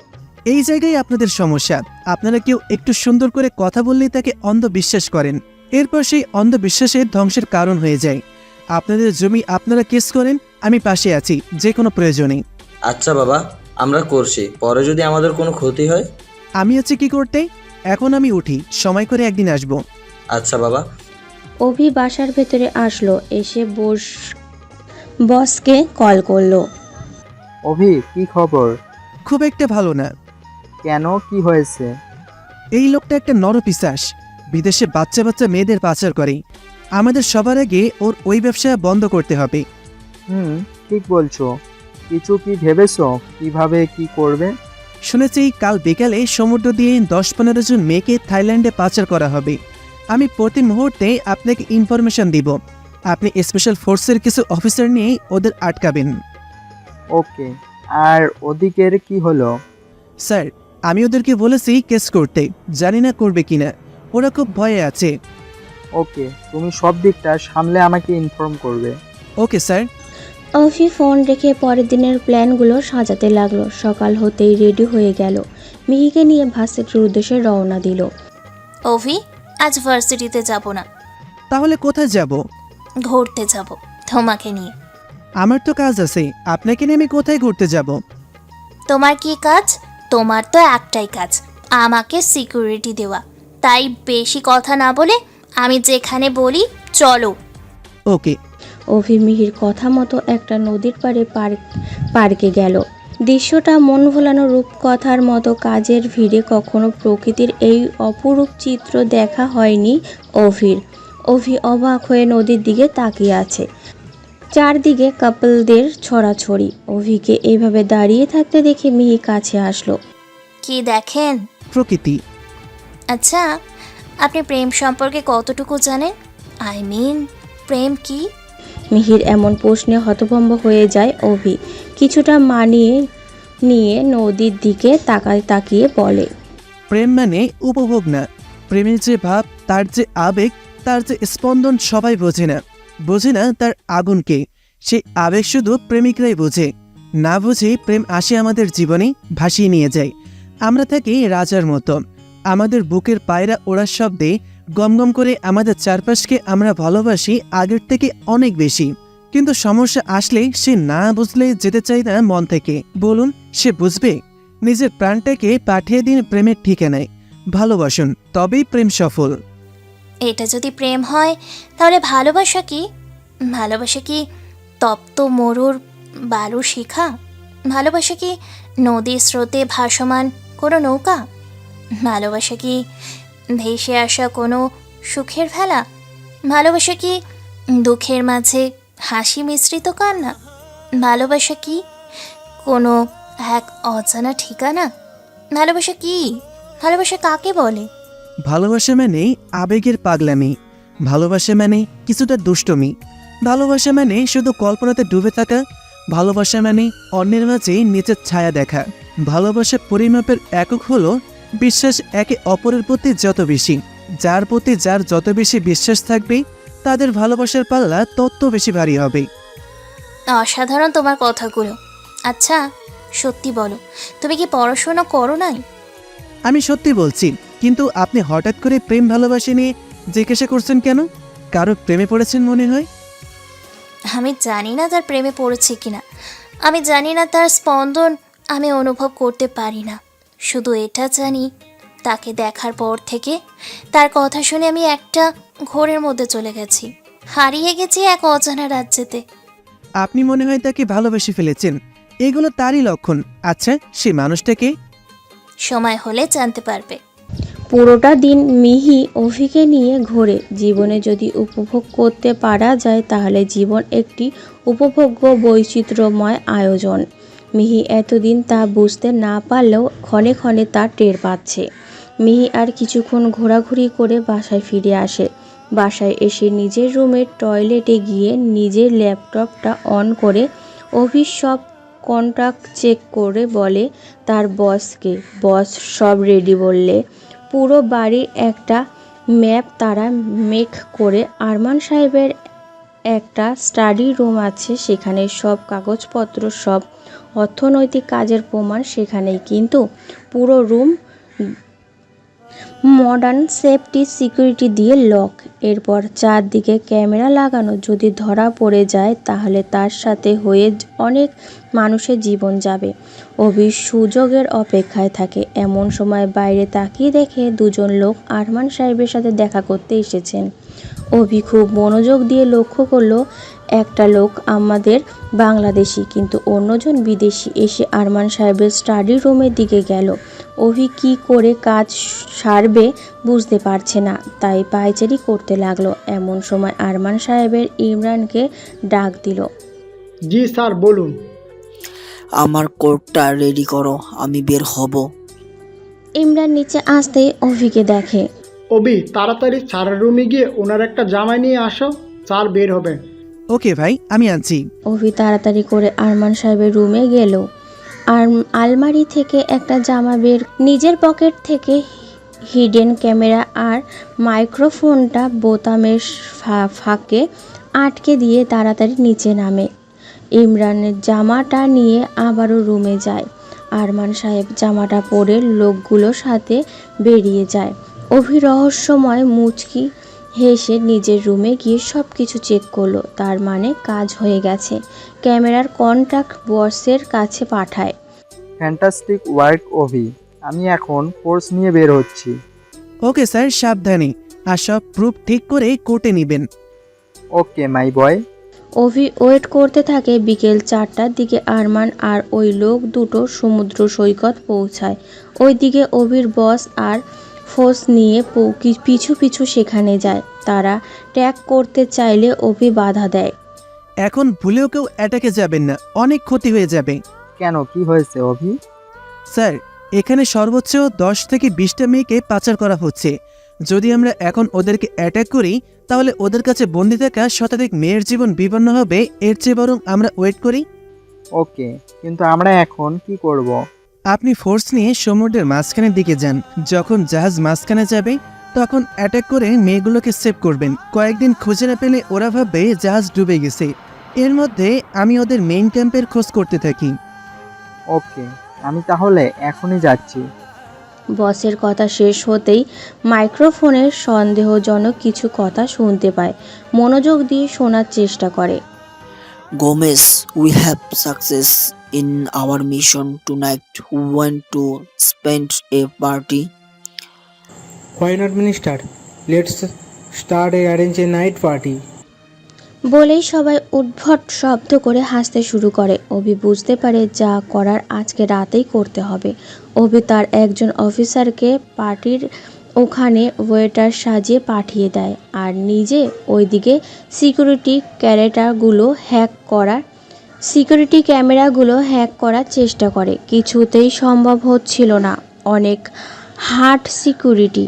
এই জায়গায় আপনাদের সমস্যা। আপনারা কেউ একটু সুন্দর করে কথা বললেই তাকে অন্ধবিশ্বাস করেন, এরপর সেই অন্ধবিশ্বাসের ধ্বংসের কারণ হয়ে যায়। আপনাদের জমি আপনারা কেস করেন, আমি পাশে আছি যে কোনো প্রয়োজনে। আচ্ছা বাবা, আমরা করছি, পরে যদি আমাদের কোনো ক্ষতি হয়? আমি আছি কি করতে? এখন আমি উঠি, সময় করে একদিন আসব। আচ্ছা বাবা। অভি বাসার ভেতরে আসলো। এসে বসকে কল করলো। অভি, কি খবর? খুব একটা ভালো না। কেন, কি হয়েছে? এই লোকটা একটা নরপিশাচ, বিদেশে বাচ্চা বাচ্চা মেয়েদের পাচার করে। আমাদের সবার আগে ওর ওই ব্যবসা বন্ধ করতে হবে। ঠিক বলছো। কিছু কি ভেবেছো কিভাবে কি করবে? শুনেছি কাল বিকালে সমুদ্র দিয়ে 10-15 জন মেয়েকে থাইল্যান্ডে পাচার করা হবে। আমি প্রতি মুহূর্তে আপনাকে ইনফরমেশন দিব। আপনি স্পেশাল ফোর্সের কিছু অফিসার নিয়ে ওদের আটকাবেন। ওকে, আর ওদিকের কি হলো? স্যার, আমি ওদেরকে বলেছি কেস করতে, জানি না করবে কিনা। ওরা খুব ভয়ে আছে। ওকে, তুমি সব দিকটা সামলে আমাকে ইনফর্ম করবে। Okay sir. অভি ফোন রেখে পরের দিনের প্ল্যানগুলো সাজাতে লাগলো। সকাল হতেই রেডি হয়ে গেল। মিহিকে নিয়ে ভার্সিটির উদ্দেশ্যে রওনা দিল। অভি, আজ ভার্সিটিতে যাব না। তাহলে কোথায় যাব? ঘুরতে যাব তোমাকে নিয়ে। আমার তো কাজ আছে, আপনাকে নিয়ে আমি কোথায় ঘুরতে যাব? তোমার কি কাজ? তোমার তো একটাই কাজ, আমাকে সিকিউরিটি দেওয়া। তাই বেশি কথা না বলে আমি যেখানে বলি চলো। ওকে। অভি মিহির কথা মতো একটা নদীর পাড়ে পার্কে গেল। দৃশ্যটা মন ভোলানো রূপকথার মতো। কাজের ভিড়ে কখনো প্রকৃতির এই অপরূপ চিত্র দেখা হয়নি অভির। অভি অবাক হয়ে নদীর দিকে তাকিয়ে আছে। চারদিকে কাপলদের ছড়াছড়ি। অভিকে এইভাবে দাঁড়িয়ে থাকতে দেখে মিহি কাছে আসলো। কি দেখেন? প্রকৃতি। আচ্ছা, আপনি প্রেম সম্পর্কে কতটুকু জানেন? আই মিন, প্রেম কি? মিহির এমন প্রশ্নে হতভম্ব হয়ে যায় অভি। কিছুটা মানিয়ে নিয়ে নদীর দিকে তাকিয়ে বলে, প্রেম মানে উপভোগ না। প্রেমের যে ভাব, তার যে আবেগ, তার যে স্পন্দন সবাই বোঝে না। বোঝে না তার আগুনকে। সেই আবেগ শুধু প্রেমিকরাই বোঝে। না বুঝে প্রেম আসে আমাদের জীবনে, ভাসিয়ে নিয়ে যায়। আমরা থাকি রাজার মতো। আমাদের বুকের পায়রা ওড়ার শব্দে গম করে আমাদের চারপাশকে আমরা ভালোবাসি আগের থেকে অনেক বেশি, কিন্তু সমস্যা আসলে সে না বুঝলে যেতে চায় না মন থেকে। বলুন, সে বুঝবে? নিজের প্রাণটাকে পাঠিয়ে দিন প্রেমের ঠিকানায়। ভালোবাসুন, তবেই প্রেম সফল। এটা যদি প্রেম হয় তাহলে ভালোবাসা কি? ভালোবাসা কি তপ্ত মরুর বালু শিখা? ভালোবাসা কি নদীর স্রোতে ভাসমান কোনো নৌকা? ভালোবাসা কি ভেসে আসা কোনো সুখের ভেলা? ভালোবাসা কি দুঃখের মাঝে হাসি মিশ্রিত কান্না? ভালোবাসা কি কোনো এক অজানা ঠিকানা? ভালোবাসা কি? ভালোবাসা কাকে বলে? ভালোবাসা মানে আবেগের পাগলামি, ভালোবাসা মানে কিছুটা দুষ্টমি, ভালোবাসা মানে শুধু কল্পনাতে ডুবে থাকা, ভালোবাসা মানে অন্যের মাঝে নিজের ছায়া দেখা। ভালোবাসার পরিমাপের একক হলো বিশ্বাস একে অপরের প্রতি যত বেশি। যার প্রতি যার যত বেশি বিশ্বাস থাকবে তাদের ভালোবাসার পাল্লা তত বেশি ভারী হবে। অসাধারণ তোমার কথাগুলো। আচ্ছা সত্যি বলো, তুমি কি পড়াশোনা করো নাই? আমি সত্যি বলছি, কিন্তু আপনি হঠাৎ করে প্রেম ভালোবাসা নিয়ে জিজ্ঞাসা করছেন কেন? কারো প্রেমে পড়েছেন মনে হয়? আমি জানি না তার প্রেমে পড়েছে কিনা, আমি জানি না তার স্পন্দন আমি অনুভব করতে পারি না। শুধু এটা জানি তাকে দেখার পর থেকে তার কথা শুনে আমি একটা ঘোরের মধ্যে চলে গেছি, হারিয়ে গেছি এক অজানা রাজ্যেতে। আপনি মনে হয় তাকে ভালোবেসে ফেলেছেন, এগুলো তারই লক্ষণ। আচ্ছা, সে মানুষটাকে? সময় হলে জানতে পারবে। পুরোটা দিন মিহি অভিকে নিয়ে ঘোরে। জীবনে যদি উপভোগ করতে পারা যায় তাহলে জীবন একটি উপভোগ্য বৈচিত্র্যময় আয়োজন। মিহি এতদিন তা বুঝতে না পারলেও ক্ষণে ক্ষণে তা টের পাচ্ছে। মিহি আর কিছুক্ষণ ঘোরাঘুরি করে বাসায় ফিরে আসে। বাসায় এসে নিজের রুমের টয়লেটে গিয়ে নিজের ল্যাপটপটা অন করে অভির সব কন্ট্যাক্ট চেক করে বলে তার বসকে। বস সব রেডি বললে পুরো বাড়ির একটা ম্যাপ তারা মেক করে আরমান সাহেবের একটা স্টাডি রুম আছে, সেখানে সব কাগজপত্র, সব অর্থনৈতিক কাজের প্রমাণ সেখানেই, কিন্তু পুরো রুম মডার্ন সেফটি সিকিউরিটি দিয়ে লক। এরপর চারদিকে ক্যামেরা লাগানো, যদি ধরা পড়ে যায় তাহলে তার সাথে হয়ে অনেক মানুষের জীবন যাবে। অভি সুযোগের অপেক্ষায় থাকে। এমন সময় বাইরে তাকিয়ে দেখে দুজন লোক আরমান সাহেবের সাথে দেখা করতে এসেছেন। অভি খুব মনোযোগ দিয়ে লক্ষ্য করলো একটা লোক আমাদের বাংলাদেশি কিন্তু অন্যজন বিদেশি এসে আরমান সাহেবের স্টাডি রুমের দিকে গেল। অভি কি করে কাজ সারবে বুঝতে পারছে না, তাই পায়চারি করতে লাগলো। এমন সময় আরমান সাহেবের ইমরানকে ডাক দিল। জি স্যার, বলুন। আমার কোটটা রেডি করো, আমি বের হব। ইমরান নিচে আসতেই অভিকে দেখে। অবি, তাড়াতাড়ি স্যারের রুমে গিয়ে ওনার একটা জামাই নিয়ে আসো, স্যার বের হবে। ওকে ভাই, আমি আনছি। অভি তাড়াতাড়ি করে আরমান সাহেবের রুমে গেল। আর আলমারি থেকে একটা জামা বের, নিজের পকেট থেকে হিডেন ক্যামেরা আর মাইক্রোফোনটা বোতামের ফাঁকে আটকে দিয়ে তাড়াতাড়ি নিচে নামে। ইমরানের জামাটা নিয়ে আবারও রুমে যায়। আরমান সাহেব জামাটা পরে লোকগুলোর সাথে বেরিয়ে যায়। অভি রহস্যময় মুচকি হেসে নিজের রুমে গিয়ে সব কিছু চেক করলো। তার মানে কাজ হয়ে গেছে। ক্যামেরার কন্ট্যাক্ট বসের কাছে পাঠায়। ফ্যান্টাস্টিক ওয়ার্ক অভি, আমি এখন কোর্স নিয়ে বের হচ্ছি। ওকে স্যার, সাবধানে। আর সব প্রুফ ঠিক করে কোর্টে নেবেন। ওকে মাই বয়। অভি ওয়েট করতে থাকে। বিকেল 4টার দিকে আরমান আর ওই লোক দুটো সমুদ্র সৈকত পৌঁছায়। ওইদিকে অভির বস আর ফোর্স নিয়ে পিছু পিছু সেখানে যায়। তারা ট্যাগ করতে চাইলে অভি বাধা দেয়। এখন ভুলেও কেউ অ্যাটাকে যাবেন না, অনেক ক্ষতি হয়ে যাবে। কেন, কি হয়েছে অভি? স্যার, এখানে সর্বোচ্চ 10 থেকে 20টা মেয়েকে পাচার করা হচ্ছে। যদি আমরা এখন ওদেরকে অ্যাটাক করি তাহলে ওদের কাছে বন্দি থাকা শতাধিক মেয়ের জীবন বিপন্ন হবে। এর চেয়ে বরং আমরা ওয়েট করি। ওকে, কিন্তু আমরা এখন কি করব? আপনি ফোর্স নিয়ে সমুদ্রের মাঝখানের দিকে যান। যখন জাহাজ মাঝখানে যাবে তখন অ্যাটাক করে মেয়েগুলোকে সেভ করবেন। কয়েকদিন খুঁজে না পেলে ওরা ভাববে জাহাজ ডুবে গেছে। এর মধ্যে আমি ওদের মেইন ক্যাম্পের খোঁজ করতে থাকি। ওকে, আমি তাহলে এখনই যাচ্ছি। বসের কথা শেষ হতেই মাইক্রোফোনের সন্দেহজনক কিছু কথা শুনতে পায়। মনোযোগ দিয়ে শোনার চেষ্টা করে। Gomez, we have success in our mission tonight. Who want to spend a party? Why not, Minister? Let's start arrange a night party. বলেই সবাই উদ্ভট শব্দ করে হাসতে শুরু করে। অভি বুঝতে পারে যা করার আজকে রাতেই করতে হবে। অভি তার একজন অফিসারকে পার্টির ওখানে ওয়েটার সাজিয়ে পাঠিয়ে দেয় আর নিজে ওইদিকে সিকিউরিটি ক্যামেরাগুলো হ্যাক করার চেষ্টা করে। কিছুতেই সম্ভব হচ্ছিল না, অনেক হার্ড সিকিউরিটি।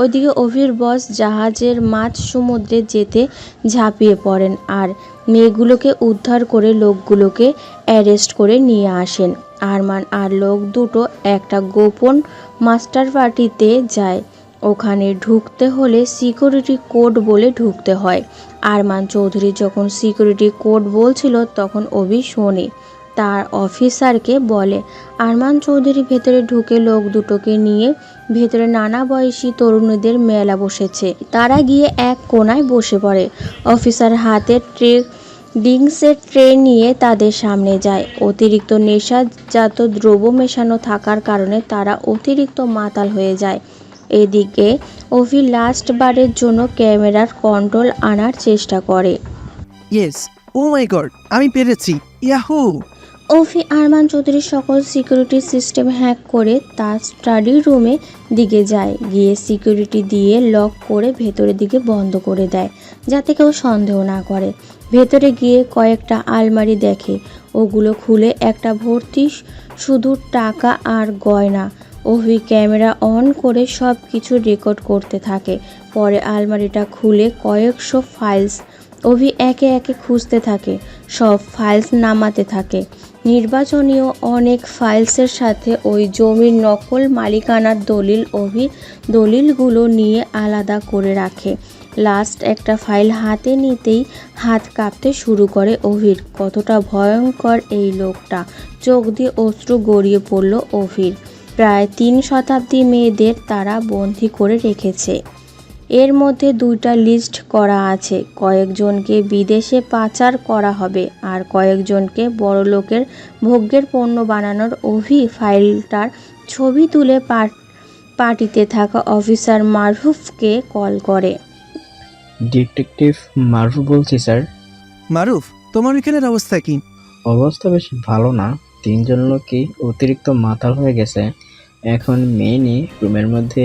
ওইদিকে অভির বস জাহাজের মাঝ সমুদ্রে যেতে ঝাঁপিয়ে পড়েন আর মেয়েগুলোকে উদ্ধার করে লোকগুলোকে অ্যারেস্ট করে নিয়ে আসেন। আরমান আর লোক দুটো একটা গোপন মাস্টার পার্টিতে যায়। ওখানে ঢুকতে হলে সিকিউরিটি কোড বলে ঢুকতে হয়। আরমান চৌধুরী যখন সিকিউরিটি কোড বলছিল তখন অভি শোনে। তার অফিসারকে বলে। আরমান চৌধুরী ভেতরে ঢুকে লোক দুটোকে নিয়ে ভেতরে নানা বয়সী তরুণীদের মেলা বসেছে। তারা গিয়ে এক কোণায় বসে পড়ে। অফিসার হাতে ড্রিঙ্কসের ট্রে নিয়ে তাদের সামনে যায়। অতিরিক্ত নেশাজাত দ্রব্য মেশানো থাকার কারণে তারা অতিরিক্ত মাতাল হয়ে যায়। এদিকে অভি লাস্ট বারের জন্য ক্যামেরার কন্ট্রোল আনার চেষ্টা করে। ইয়েস, ও মাই গড, আমি পেরেছি, ইয়াহু! অভি আরমান চৌধুরীর সকল সিকিউরিটি সিস্টেম হ্যাক করে তার স্টাডি রুমে দিকে যায়। গিয়ে সিকিউরিটি দিয়ে লক করে ভেতরের দিকে বন্ধ করে দেয় যাতে কেউ সন্দেহ না করে। ভেতরে গিয়ে কয়েকটা আলমারি দেখে। ওগুলো খুলে একটা ভর্তি শুধু টাকা আর গয়না। অভি ক্যামেরা অন করে সব কিছু রেকর্ড করতে থাকে। পরে আলমারিটা খুলে কয়েকশো ফাইলস অভি একে একে খুঁজতে থাকে, সব ফাইলস নামাতে থাকে। নির্বাচনীয় অনেক ফাইলসের সাথে ওই জমির নকল মালিকানার দলিল অভি দলিলগুলো নিয়ে আলাদা করে রাখে। লাস্ট একটা ফাইল হাতে নিতেই হাত কাঁপতে শুরু করে অভির। কতটা ভয়ঙ্কর এই লোকটা! চোখ দিয়ে অশ্রু গড়িয়ে পড়ল অভির। প্রায় 3 শতাব্দী মেয়েদের তারা বন্দি করে রেখেছে। এর মধ্যে 2টা লিস্ট করা আছে। কয়েকজনকে বিদেশে পাচার করা হবে আর কয়েকজনকে বড়লোকের ভোগ্যের পণ্য বানানোর। অভি ফাইলটার ছবি তুলে পার্টিতে থাকা অফিসার মারুফকে কল করে। ডিটেকটিভ মারুফ বলছি স্যার। মারুফ, তোমার এখানের অবস্থা কি? অবস্থা বেশ ভালো না, 3 জন লোকই অতিরিক্ত মাতাল হয়ে গেছে। এখন মেইনি রুমের মধ্যে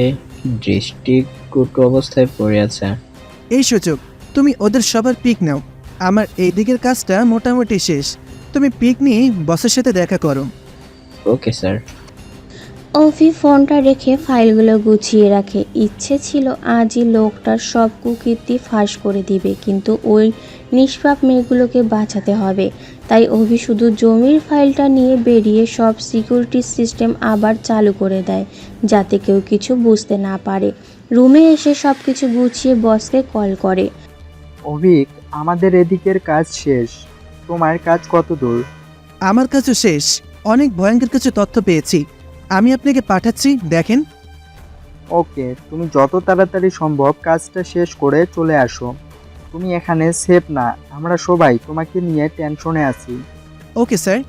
দৃষ্টিকটু অবস্থায় পড়ে আছে। এই সুযোগ, তুমি ওদের সবার পিক নাও। আমার এই দিকের কাজটা মোটামুটি শেষ। তুমি পিক নিয়ে বসের সাথে দেখা করো। Okay sir. অভি ফোনটা রেখে ফাইলগুলো গুছিয়ে রাখে। ইচ্ছে ছিল আজই লোকটার সব কুকীর্তি ফাঁস করে দিবে, কিন্তু ওই নিষ্পাপ মেয়েগুলোকে বাঁচাতে হবে। তাই অভি শুধু জমির ফাইলটা নিয়ে বেরিয়ে সব সিকিউরিটি সিস্টেম আবার চালু করে দেয় যাতে কেউ কিছু বুঝতে না পারে। রুমে এসে সব কিছু গুছিয়ে বসকে কল করে। অভিক, আমাদের এদিকের কাজ শেষ। তোমার কাজ কত দূর? আমার কাছে শেষ। অনেক ভয়ঙ্কর কিছু তথ্য পেয়েছি, আমি আপনাকে পাঠাচ্ছি, দেখেন। ওকে, তুমি যত তাড়াতাড়ি সম্ভব কাজটা শেষ করে চলে আসো। তুমি এখানে সেফ না, আমরা সবাই তোমাকে নিয়ে টেনশনে আছি। Okay sir.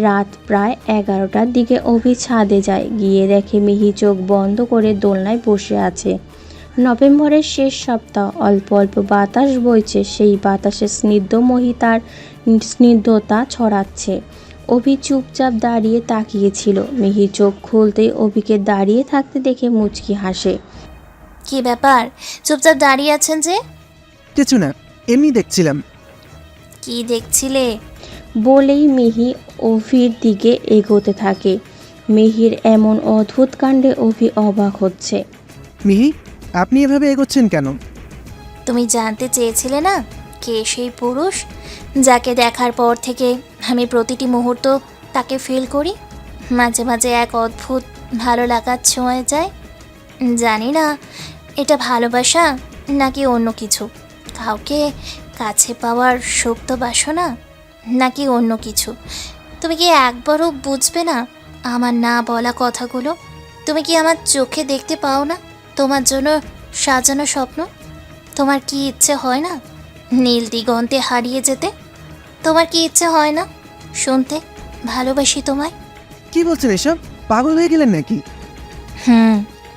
রাত প্রায় 11টার দিকে অভি ছাদে যায়। গিয়ে দেখে মিহি চোখ বন্ধ করে দোলনায় বসে আছে। নভেম্বরের শেষ সপ্তাহ, অল্প অল্প বাতাস বইছে। সেই বাতাসে তার স্নিগ্ধতা ছড়াচ্ছে। অভি চুপচাপ দাঁড়িয়ে তাকিয়েছিল। মিহি চোখ খুলতেই অভিকে দাঁড়িয়ে থাকতে দেখে মুচকি হাসে। কি ব্যাপার, চুপচাপ দাঁড়িয়ে আছেন যে? কিছু না, এমনি দেখছিলাম। কি দেখছিলে? বলেই মিহি অভির দিকে এগোতে থাকে। মিহির এমন অদ্ভুত কাণ্ডে অভি অবাক হচ্ছে। মিহি, আপনি এভাবে এগোচ্ছেন কেন? তুমি জানতে চেয়েছিলে না কে সেই পুরুষ যাকে দেখার পর থেকে আমি প্রতিটি মুহূর্ত তাকে ফিল করি। মাঝে মাঝে এক অদ্ভুত ভালো লাগার ছোঁয়া যায়। জানি না এটা ভালোবাসা নাকি অন্য কিছু, কাউকে কাছে পাওয়ার সুপ্ত বাসনা নাকি অন্য কিছু। তুমি কি একবারও বুঝবে না আমার না বলা কথাগুলো? তুমি কি আমার চোখে দেখতে পাও না তোমার জন্য সাজানো স্বপ্ন? তোমার কি ইচ্ছে হয় না নীল দিগন্তে হারিয়ে যেতে? তোমার কি ইচ্ছে হয় না শুনতে ভালোবাসি তোমায়? কি বলছেন এসব? পাগল হয়ে গেলেন নাকি?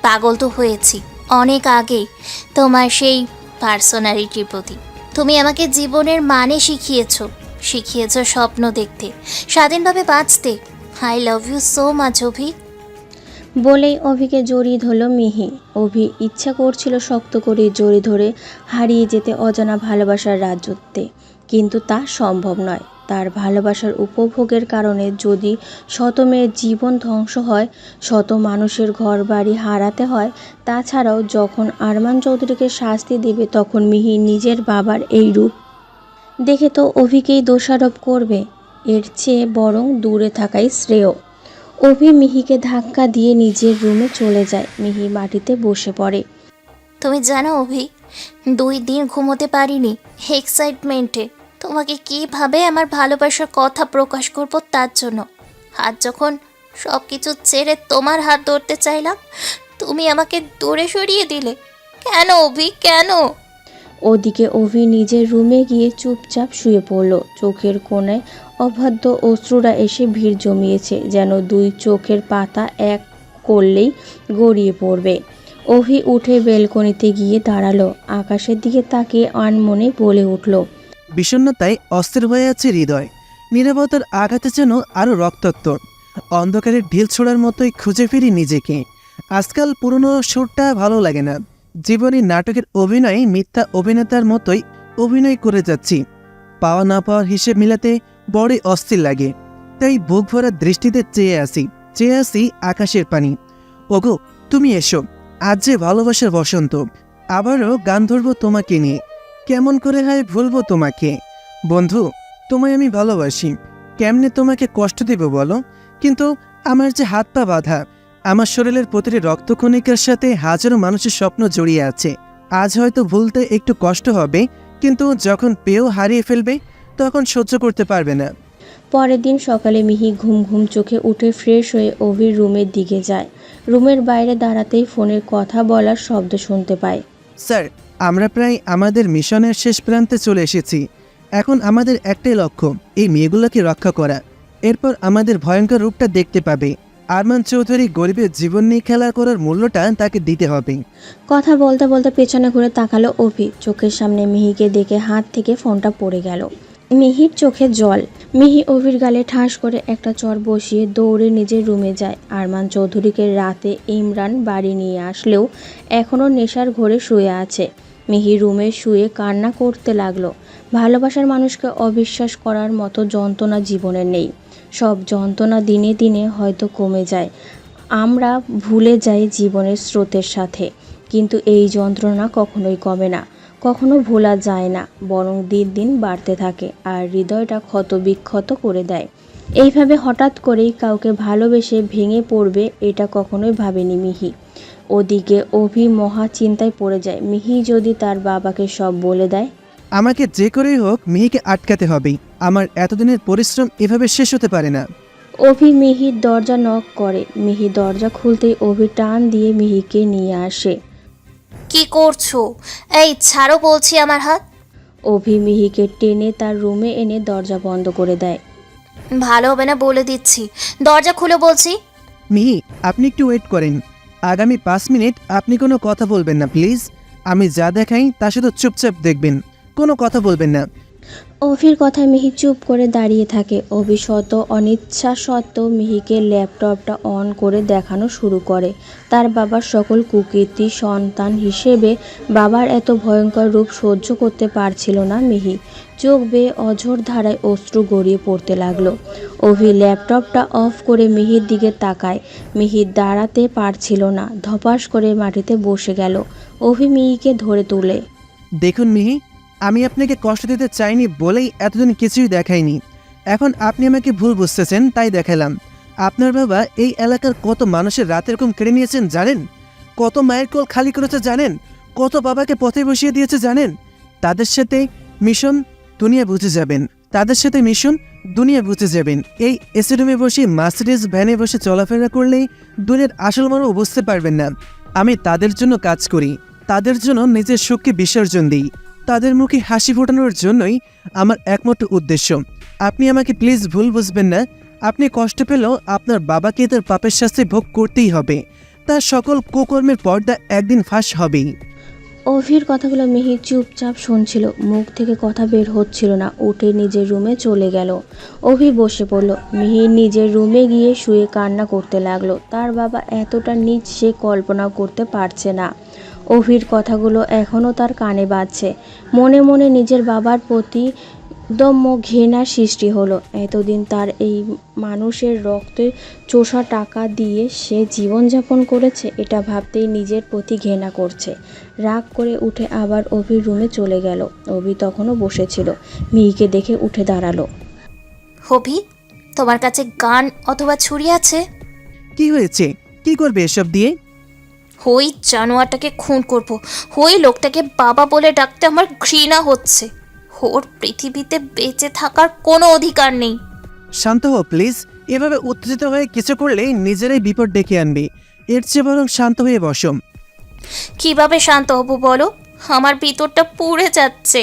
পাগল তো হয়েছি অনেক আগেই তোমার সেই পার্সোনালিটির প্রতি। তুমি আমাকে জীবনের মানে শিখিয়েছো স্বপ্ন দেখতে, স্বাধীনভাবে বাঁচতে। I love you so much Abhi. বলেই অভিকে জড়িয়ে ধরল মিহি। অভি ইচ্ছা করছিল শক্ত করে জড়িয়ে ধরে হারিয়ে যেতে অজানা ভালোবাসার রাজত্বে, কিন্তু তা সম্ভব নয়। তার ভালোবাসার উপভোগের কারণে যদি শত মেয়ের জীবন ধ্বংস হয়, শত মানুষের ঘর বাড়ি হারাতে হয়, তাছাড়াও যখন আরমান চৌধুরীকে শাস্তি দেবে, তখন মিহি নিজের বাবার এই রূপ দেখে তো অভিকেই দোষারোপ করবে। এর চেয়ে বরং দূরে থাকাই শ্রেয়। অভি মিহিকে ধাক্কা দিয়ে নিজের রুমে চলে যায়। মিহি মাটিতে বসে পড়ে। তুমি জানো অভি, 2 দিন ঘুমোতে পারিনি এক্সাইটমেন্টে। তোমাকে কিভাবে আমার ভালোবাসার কথা প্রকাশ করব তার জন্য। হাত যখন সব কিছু ছেড়ে তোমার হাত ধরতে চাইলাম, তুমি আমাকে দূরে সরিয়ে দিলে। কেন অভি, কেন? ওদিকে অভি নিজের রুমে গিয়ে চুপচাপ শুয়ে পড়ল। চোখের কোণায় অবাধ্য অশ্রুরা এসে ভিড় জমিয়েছে, যেন 2 চোখের পাতা এক করলেই গড়িয়ে পড়বে। অভি উঠে বেলকনিতে গিয়ে দাঁড়ালো। আকাশের দিকে তাকিয়ে আনমনে বলে উঠল, বিষণ্ণতায় অস্থির হয়ে আছে হৃদয়। নীরবতার আঘাতে যেন আরও রক্তাক্ত। অন্ধকারের ঢিল ছোড়ার মতোই খুঁজে ফিরি নিজেকে। আজকাল পুরনো সুরটা ভালো লাগে না। জীবনী নাটকের অভিনয়ে মিথ্যা অভিনেতার মতোই অভিনয় করে যাচ্ছি। পাওয়া না পাওয়ার হিসেব মিলাতে বড়ই অস্থির লাগে। তাই বুক ভরা দৃষ্টিতে চেয়ে আসি আকাশের পানি। ওগো, তুমি এসো, আজ যে ভালোবাসার বসন্ত। আবারও গান ধরবো তোমাকে নিয়ে। কেমন করে হয় ভুলবো তোমাকে? বন্ধু, তোমায় আমি ভালোবাসি। কেমনে তোমাকে কষ্ট দেব বলো? কিন্তু আমার যে হাত পা বাঁধা, আমার শরীরের প্রতিটি রক্তকণিকার সাথে হাজারো মানুষের স্বপ্ন জড়িয়ে আছে। আজ হয়তো ভুলতে একটু কষ্ট হবে, কিন্তু যখন পেয়েও হারিয়ে ফেলবে, তখন সহ্য করতে পারবে না। পরের দিন সকালে মিহি ঘুম ঘুম চোখে উঠে ফ্রেশ হয়ে অভির রুমের দিকে যায়। রুমের বাইরে দাঁড়াতেই ফোনের কথা বলার শব্দ শুনতে পায়। স্যার, আমরা প্রায় আমাদের মিশনের শেষ প্রান্তে চলে এসেছি। এখন আমাদের একটাই লক্ষ্য, এই মেয়েগুলোকে রক্ষা করা। এরপর আমাদের ভয়ঙ্কর রূপটা দেখতে পাবে। আরমান চৌধুরী গরিবের জীবন নিয়ে খেলা করার মূল্যটা তাকে দিতে হবে। কথা বলতে বলতে পেছনে ঘুরে তাকালো অভি। চোখের সামনে মিহিকে দেখে হাত থেকে ফোনটা পড়ে গেল। মিহির চোখে জল। মিহি অভির গালে ঠাস করে একটা চর বসিয়ে দৌড়ে নিজের রুমে যায়। আরমান চৌধুরীকে রাতে ইমরান বাড়ি নিয়ে আসলেও এখনও নেশার ঘোরে শুয়ে আছে। মিহি রুমে শুয়ে কান্না করতে লাগলো। ভালোবাসার মানুষকে অবিশ্বাস করার মতো যন্ত্রণা জীবনে নেই। সব যন্ত্রণা দিনে দিনে হয়তো কমে যায়, আমরা ভুলে যাই জীবনের স্রোতের সাথে, কিন্তু এই যন্ত্রণা কখনোই কমে না, কখনো ভোলা যায় না, বরং দিন দিন বাড়তে থাকে আর হৃদয়টা ক্ষত বিক্ষত করে দেয়। এইভাবে হঠাৎ করেই কাউকে ভালোবেসে ভেঙে পড়বে, এটা কখনোই ভাবেনি মিহি। ওদিকে অভি মহা চিন্তায় পড়ে যায়। মিহি যদি তার বাবাকে সব বলে দেয়? আমাকে যে করেই হোক মিহিকে আটকাতে হবে। আমার এতদিনের পরিশ্রম এভাবে শেষ হতে পারে না। অভি মিহির দরজা নক করে। মিহি দরজা খুলতেই অভি টান দিয়ে মিহিকে নিয়ে আসে। কি করছো? এই ছাড়ো বলছি আমার হাত। অভি মিহিকে টেনে তার রুমে এনে দরজা বন্ধ করে দেয়। ভালো হবে না বলে দিচ্ছি, দরজা খুলে বলছি। মিহি, আপনি একটু ওয়েট করেন। আগামী 5 মিনিট আপনি কোনো কথা বলবেন না প্লিজ। আমি যা দেখাই তা শুধু চুপচাপ দেখবেন, কোনো কথা বলবেন না। অভির কথায় মিহি চুপ করে দাঁড়িয়ে থাকে। অভি শত অনিচ্ছা সত্ত্বেও মিহিকে ল্যাপটপটা অন করে দেখানো শুরু করে। তার বাবার সকল কুকীর্তি সন্তান হিসেবে বাবার এত ভয়ঙ্কর রূপ সহ্য করতে পারছিল না মিহি। চোখ বেয়ে অঝোর ধারায় অশ্রু গড়িয়ে পড়তে লাগলো। অভি ল্যাপটপটা অফ করে মিহির দিকে তাকায়। মিহি দাঁড়াতে পারছিল না, ধপাস করে মাটিতে বসে গেল। অভি মিহিকে ধরে তুলে, দেখুন মিহি, আমি আপনাকে কষ্ট দিতে চাইনি বলেই এতদিন কিছুই দেখাইনি। এখন আপনি আমাকে ভুল বুঝতেছেন, তাই দেখালাম। আপনার বাবা এই এলাকার কত মানুষের রাতের ঘুম কেড়ে নিয়েছেন জানেন? কত মায়ের কোল খালি করেছে জানেন? কত বাবাকে পথে বসিয়ে দিয়েছে জানেন? তাদের সাথে মিশন দুনিয়া বুঝে যাবেন। তাদের সাথে মিশুন, দুনিয়া বুঝে যাবেন। এই এসি রুমে বসে মার্সিডিজ ভ্যানে বসে চলাফেরা করলেই দুনিয়ার আসল মর্ম বুঝতে পারবেন না। আমি তাদের জন্য কাজ করি, তাদের জন্য নিজের সুখকে বিসর্জন দিই, তাদের মুখে হাসি ফোটানোর জন্যই আমার একমাত্র উদ্দেশ্য। আপনি আমাকে প্লিজ ভুল বুঝবেন না। আপনি কষ্ট পেলেও আপনার বাবাকে তার পাপের শাস্তি ভোগ করতেই হবে। তার সকল কুকর্মের পর্দা একদিন ফাঁস হবেই। অভির কথাগুলো মিহি চুপচাপ শুনছিল, মুখ থেকে কথা বের হচ্ছিল না। উঠে নিজের রুমে চলে গেল। অভি বসে পড়ল। মিহি নিজের রুমে গিয়ে শুয়ে কান্না করতে লাগলো। তার বাবা এতটা নীচ সে কল্পনা করতে পারছে না। অভির কথাগুলো এখনও তার কানে বাজছে। মনে মনে নিজের বাবার প্রতি দম্য ঘৃণার সৃষ্টি হলো। এতদিন তার এই মানুষের রক্তে চোষা টাকা দিয়ে সে জীবনযাপন করেছে, এটা ভাবতেই নিজের প্রতি ঘৃণা করছে। রাগ করে উঠে আবার অভির রুমে চলে গেল। অভি তখনও বসেছিল। মিহিকে দেখে উঠে দাঁড়ালো। অভি, তোমার কাছে গান অথবা ছুরি আছে? কি হয়েছে? কি করবে এসব দিয়ে? ওই জানোয়ারটাকে খুন করব। ওই লোকটাকে বাবা বলে ডাকতে আমার ঘৃণা হচ্ছে। ওর পৃথিবীতে বেঁচে থাকার কোনো অধিকার নেই। শান্ত হও প্লিজ। এভাবে উত্তেজিত হয়ে কিছু করলে নিজেরাই বিপদ ডেকে আনবে। এর চেয়ে বরং শান্ত হয়ে বসো। কিভাবে শান্ত হব বলো? আমার ভিতরটা পুড়ে যাচ্ছে।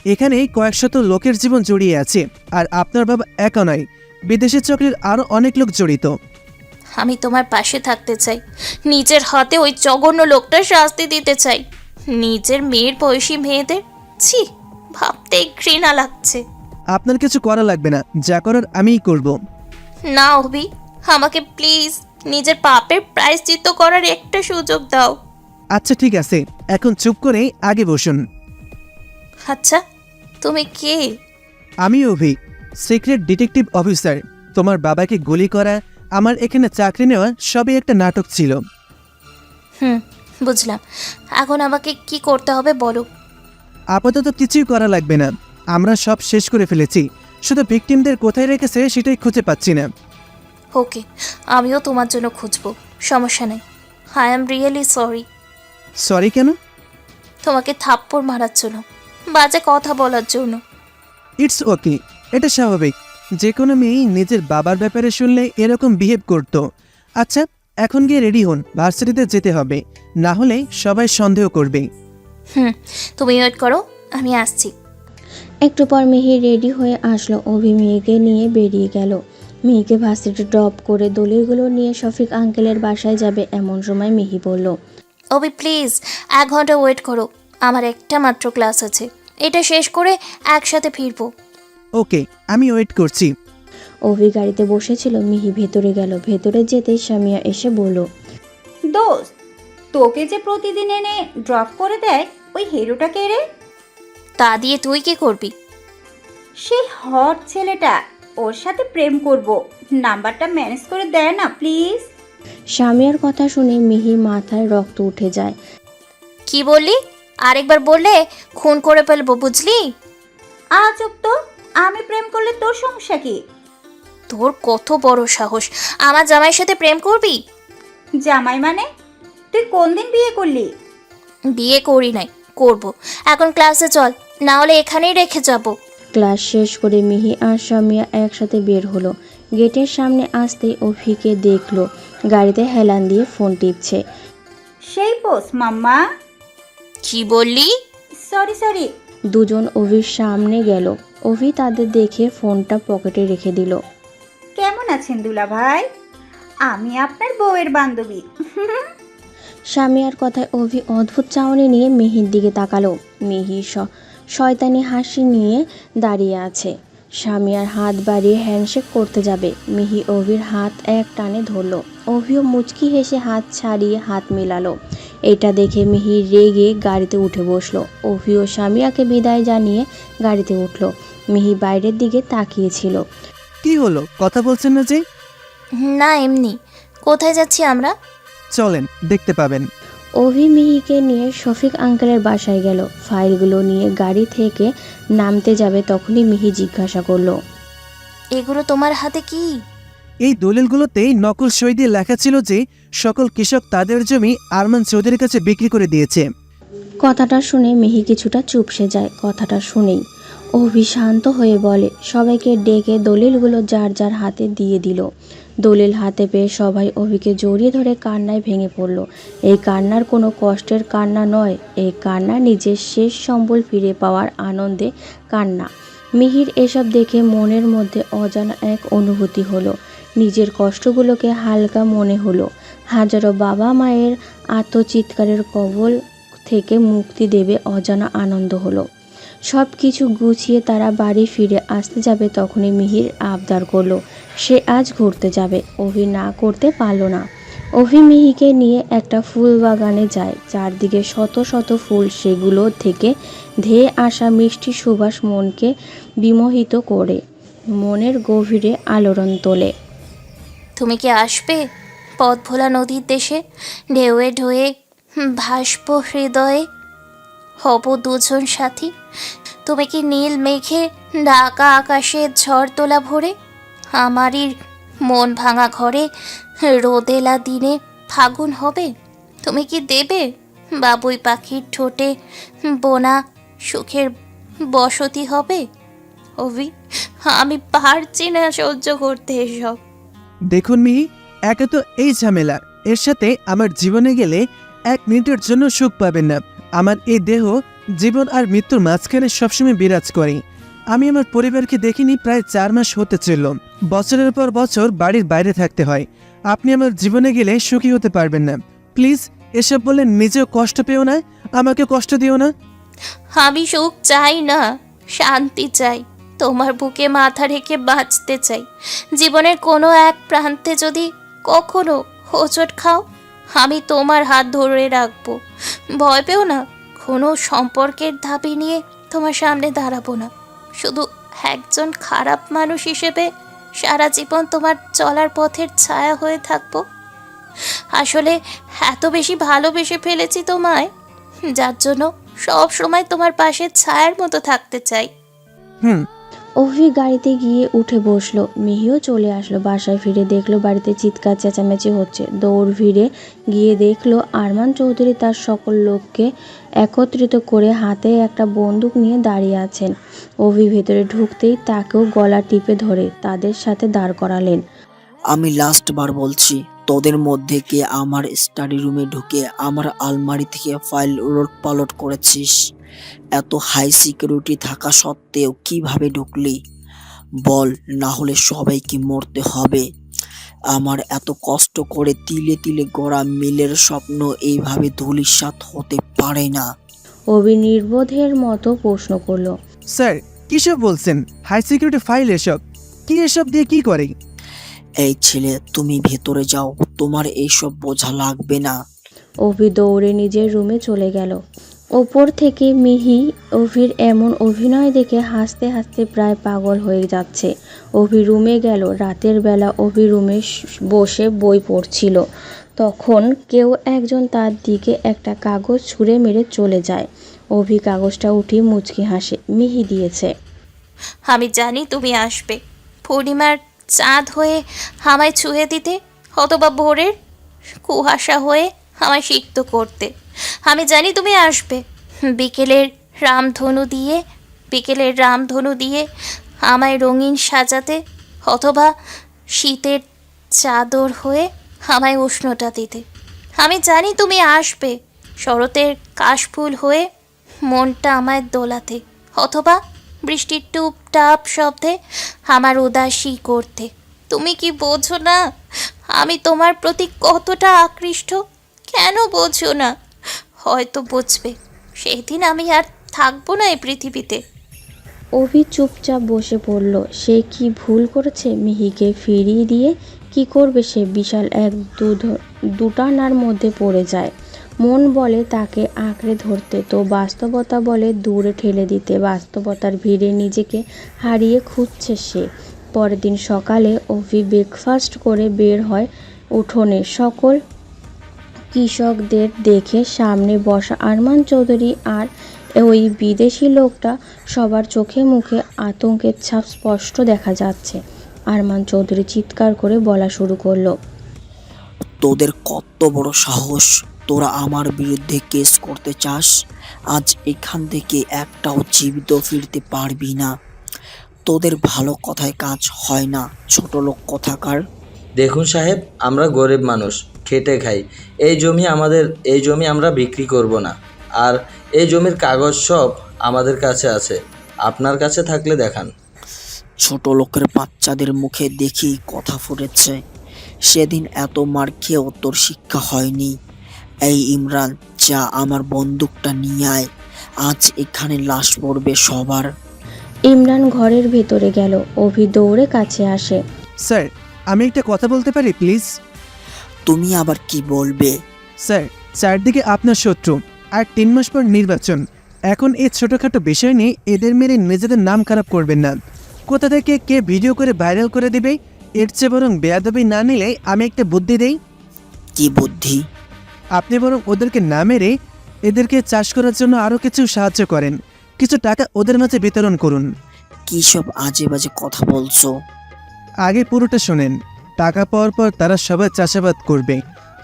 এখানে কয়েকশত লোকের জীবন জড়িয়ে আছে, আর আপনার বাবা একা নয়, বিদেশি চক্রের আরও অনেক লোক জড়িত। আমি তোমার পাশে থাকতে চাই। নিজের হাতে ওই জঘন্য লোকটার শাস্তি দিতে চাই। নিজের মেয়ের বয়সী মেয়েদের ছি, ভাবতেই ঘৃণা লাগছে। আপনার কিছু করা লাগবে না, যা করার আমিই করব। না অভি, আমাকে প্লিজ নিজের পাপের প্রায়শ্চিত্ত করার একটা সুযোগ দাও। আচ্ছা ঠিক আছে, এখন চুপ করে আগে বসুন। আচ্ছা, তুমি কে? আমি অভি, সিক্রেট ডিটেকটিভ অফিসার। তোমার বাবাকে গুলি করা, আমার এখানে চাকরি নেওয়া সবই একটা নাটক ছিল। বুঝলাম। এখন আমাকে কি করতে হবে বলো। আপাতত কিছুই করা লাগবে না, আমরা সব শেষ করে ফেলেছি। শুধু ভিকটিমদের কোথায় রেখেছে সেটাই খুঁজে পাচ্ছি না। ওকে, আমিও তোমার জন্য খুঁজবো, সমস্যা নেই। I am really sorry. Sorry কেন? তোমাকে থাপ্পড় মারার জন্য, বাজে কথা বলার জন্য। ইটস ওকে, এটা স্বাভাবিক। যে কোনো মেয়েই নিজের বাবার ব্যাপারে শুনলে এরকম বিহেভ করতো। আচ্ছা, এখন গিয়ে রেডি হন, ভার্সিটিতে যেতে হবে, না হলে সবাই সন্দেহ করবে। তুমি ওয়েট করো, আমি আসছি। একটু পর মিহি রেডি হয়ে আসলো। অভি মেয়েকে নিয়ে বেরিয়ে গেল। মেয়েকে ভার্সিটি ড্রপ করে দলিলগুলো নিয়ে শফিক আঙ্কেলের বাসায় যাবে। এমন সময় মিহি বলল, অভি প্লিজ 1 ঘন্টা ওয়েট করো, আমার একটা মাত্র ক্লাস আছে, এটা শেষ করে একসাথে ফিরবো। ওকে, আমি ওয়েট করছি। অভি গাড়িতে বসেছিল। মিহি ভেতরে গেল। ভেতরে যেতেই সামিয়া এসে বলল, দোস্ত, তোকে যে প্রতিদিন এনে ড্রপ করে দেয় ওই হিরোটা কে রে? তা দিয়ে তুই কি করবি? সেই হট ছেলেটা, ওর সাথে প্রেম করব, নাম্বারটা ম্যানেজ করে দেয় না প্লিজ। সামিয়ার কথা শুনে মিহির মাথায় রক্ত উঠে যায়। কি বললি? আরেকবার বললে খুন করে ফেলবো, বুঝলি? আজব তো, আমি প্রেম করলে তোর সমস্যা কি? তোর কত বড় সাহস, আমার জামাইয়ের সাথে প্রেম করবি? জামাই মানে? তুই কোন দিন বিয়ে করলি? বিয়ে করি নাই, করব। এখন ক্লাসে চল, না হলে এখানেই রেখে যাব। ক্লাস শেষ করে মিহি আর সামিয়া একসাথে বের হলো। গেটের সামনে আসতেই অভিকে দেখলো গাড়িতে হেলান দিয়ে ফোন টিপছে। সেই পোস মাম্মা। কি বললি? সরি। দুজন অভির সামনে গেল। অভি তাদের দেখে ফোনটা পকেটে রেখে দিল। কেমন আছেন দুলা ভাই? আমি আপনার বউয়ের বান্ধবী। সামিয়ার কথায় অভি অদ্ভুত চাহনি নিয়ে মিহির দিকে তাকালো। মিহি শয়তানি হাসি নিয়ে দাঁড়িয়ে আছে। সামিয়ার হাত বাড়িয়ে হ্যান্ডশেক করতে যাবে। মিহি অভির হাত এক টানে ধরল। অভিও মুচকি হেসে হাত ছাড়িয়ে হাত মেলালো। এটা দেখে মিহি রেগে গাড়িতে উঠে বসলো। অভিও সামিয়াকে বিদায় জানিয়ে গাড়িতে উঠল। মিহি বাইরের দিকে তাকিয়েছিল। কি হলো, কথা বলছেন না যে? না, এমনি। কোথায় যাচ্ছি আমরা? চলেন, দেখতে পাবেন। অভি মিহিকে নিয়ে শফিক আঙ্কেলের বাসায় গেল। ফাইলগুলো নিয়ে গাড়ি থেকে নামতে যাবে তখনই মিহি জিজ্ঞাসা করলো, এগুলো তোমার হাতে কি? এই দলিলগুলোতেই নকল সই দিয়ে লেখা ছিল যে সকল কৃষক তাদের জমি আরমান চৌধুরীর কাছে বিক্রি করে দিয়েছে। কথাটা শুনে মিহি কিছুটা চুপসে যায়। কথাটা শুনেই অভি শান্ত হয়ে বলে, সবাইকে ডেকে দলিলগুলো যার যার হাতে দিয়ে দিল। দলিল হাতে পেয়ে সবাই অভিকে জড়িয়ে ধরে কান্নায় ভেঙে পড়ল। এই কান্নার কোনো কষ্টের কান্না নয়, এই কান্না নিজের শেষ সম্বল ফিরে পাওয়ার আনন্দে কান্না। মিহির এসব দেখে মনের মধ্যে অজানা এক অনুভূতি হলো। নিজের কষ্টগুলোকে হালকা মনে হলো। হাজারো বাবা মায়ের আত্মচিৎকারের কবল থেকে মুক্তি দেবে অজানা আনন্দ হলো। সব কিছু গুছিয়ে তারা বাড়ি ফিরে আসতে যাবে, তখনই মিহির আবদার করলো সে আজ ঘুরতে যাবে। অভি না করতে পারল না। অভি মিহিকে নিয়ে একটা ফুল বাগানে যায়, চারদিকে শত শত ফুল, সেগুলো থেকে ধেয়ে আসা মিষ্টি সুবাস মনকে বিমোহিত করে, মনের গভীরে আলোড়ন তোলে। তুমি কি আসবে পথ ভোলা নদীর দেশে? ঢেউয়ে ঢেউয়ে ভাসব হৃদয়ে, হব দুজন সাথী। তুমি কি নীল মেঘে ঢাকা আকাশে ঝড় তোলা ভরে, আমারই মন ভাঙা ঘরে রোদেলা দিনে ফাগুন হবে? তুমি কি দেবে বাবুই পাখির ঠোঁটে বোনা সুখের বসতি হবে? অভি, আমি পারছি না সহ্য করতে এসব। দেখুন মিহি, একে তো এই ঝামেলা, এর সাথে আমার জীবনে গেলে 1 মিনিটের জন্য সুখ পাবেন না। আমার এই দেহ জীবন আর মৃত্যুর মাঝখানে সবসময় বিরাজ করে। আমি আমার পরিবারকে দেখিনি প্রায় 4 মাস হতে চলল। বছরের পর বছর বাড়ির বাইরে থাকতে হয়। আপনি আমার জীবনে গেলে সুখী হতে পারবেন না। প্লিজ এসব বলে নিজেও কষ্ট পেও না, আমাকে কষ্ট দিও না। আমি সুখ চাই না, শান্তি চাই। তোমার বুকে মাথা রেখে বাঁচতে চাই। জীবনের কোনো এক প্রান্তে যদি কখনো হোঁচট খাও, আমি তোমার হাত ধরে রাখবো। ভয় পেও না, কোনো সম্পর্কের ধাপি নিয়ে তোমার সামনে দাঁড়াবো না। শুধু একজন খারাপ মানুষ হিসেবে সারা জীবন তোমার চলার পথের ছায়া হয়ে থাকবো। আসলে এত বেশি ভালোবেসে ফেলেছি তোমায়, যার জন্য সব সময় তোমার পাশে ছায়ার মতো থাকতে চাই। অভি গাড়িতে গিয়ে উঠে বসলো। মিহিও চলে আসলো। বাসায় ফিরে দেখলো বাড়িতে চিৎকার চেঁচামেচি হচ্ছে। দৌড় ভিড়ে গিয়ে দেখলো আরমান চৌধুরী তার সকল লোককে একত্রিত করে হাতে একটা বন্দুক নিয়ে দাঁড়িয়ে আছেন। অভি ভেতরে ঢুকতেই তাকেও গলা টিপে ধরে তাদের সাথে দাঁড় করালেন। আমি লাস্ট বার বলছি, তোদের মধ্যে কে আমার স্টাডি রুমে ঢুকে আমার আলমারি থেকে ফাইল উলট পালট করেছিস? এত হাই সিকিউরিটি থাকা সত্ত্বেও কিভাবে ঢুকলি বল, না হলে সবাইকে মরতে হবে। আমার এত কষ্ট করে তিলে তিলে গড়া মিলের স্বপ্ন এইভাবে ধূলিসাৎ হতে পারে না। অভি নির্বোধের মতো প্রশ্ন করলো, স্যার কিসব বলছেন? হাই সিকিউরিটি ফাইল এসব কি? এসব দিয়ে কি করে? এই ছেলে, তুমি ভেতরে যাও, তোমার এইসব বোঝা লাগবে না। অভি দৌড়ে নিজের রুমে চলে গেল। ওপর থেকে মিহি অভির এমন অভিনয় দেখে হাসতে হাসতে প্রায় পাগল হয়ে যাচ্ছে। অভি রুমে গেল। রাতের বেলা অভি রুমে বসে বই পড়ছিল। তখন কেউ একজন তার দিকে একটা কাগজ ছুঁড়ে মেরে চলে যায়। অভি কাগজটা উঠিয়ে মুচকি হাসে। মিহি দিয়েছে। আমি জানি তুমি আসবে, পূর্ণিমার চাঁদ হয়ে আমায় ছুঁয়ে দিতে, অথবা ভোরের কুয়াশা হয়ে আমায় সিক্ত করতে। আমি জানি তুমি আসবে বিকেলের রামধনু দিয়ে আমায় রঙিন সাজাতে, অথবা শীতের চাদর হয়ে আমায় উষ্ণতা দিতে। আমি জানি তুমি আসবে শরতের কাশফুল হয়ে মনটা আমায় দোলাতে, অথবা বৃষ্টির টুপটাপ শব্দে আমার উদাসী করতে। তুমি কি বোঝো না আমি তোমার প্রতি কতটা আকৃষ্ট? কেন বোঝো না? হয়তো বুঝবে সেদিন আমি আর থাকবো না এই পৃথিবীতে। অভি চুপচাপ বসে পড়ল। সে কি ভুল করেছে? মিহিকে ফিরিয়ে দিয়ে কি করবে সে? বিশাল এক দুটানার মধ্যে পড়ে যায়। মন বলে তাকে আঁকড়ে ধরতে, তো বাস্তবতা বলে দূরে ঠেলে দিতে। বাস্তবতার ভিড়ে নিজেকে হারিয়ে খুঁজছে সে। পরের দিন সকালে অভি ব্রেকফাস্ট করে বের হয় উঠোনে। সকল কৃষকদের দেখে সামনে বসা আরমান চৌধুরী আর ওই বিদেশি লোকটা, সবার চোখে মুখে আতঙ্কের ছাপ স্পষ্ট দেখা যাচ্ছে। আরমান চৌধুরী চিৎকার করে বলা শুরু করলো, তোদের কত বড় সাহস! তোরা আমার বিরুদ্ধে কেস করতে চাস? আজ এখান থেকে একটাও জীবিত ফিরতে পারবি না। তোদের ভালো কথায় কাজ হয় না, ছোট লোক কথাকার। দেখুন সাহেব, আমরা গরিব মানুষ, খেটে খাই। এই জমি আমরা বিক্রি করব না। আর এই জমির কাগজ সব আমাদের কাছে আছে, আপনার কাছে থাকলে দেখান। ছোট লোকের বাচ্চাদের মুখে দেখি কথা ফুটেছে। সেদিন এত মার খেয়েও তোর শিক্ষা হয়নি। এই ইমরান, যা আমার বন্দুকটা নিয়ে আয়। আজ এখানে লাশ পড়বে সবার। ইমরান ঘরের ভেতরে গেল। অভি দৌড়ে কাছে আসে। স্যার, আমি একটা কথা বলতে পারি প্লিজ? তুমি আবার কি বলবে? স্যার, চারদিকে আপনার শত্রু, আর 3 মাস পর নির্বাচন। এখন এই ছোটোখাটো বিষয় নিয়ে এদের মেরে নিজেদের নাম খারাপ করবেন না। কোথা থেকে কে ভিডিও করে ভাইরাল করে দেবে, এর চেয়ে বরং বেয়াদবি না নিলে আমি একটা বুদ্ধি দেই। কি বুদ্ধি? আপনি বরং ওদেরকে না মেরে এদেরকে চাষ করার জন্য আরও কিছু সাহায্য করেন, কিছু টাকা ওদের মাঝে বিতরণ করুন। কি সব আজে বাজে কথা বলছো? আগে পুরোটা শোনেন। টাকা পাওয়ার পর তারা সবাই চাষাবাদ করবে,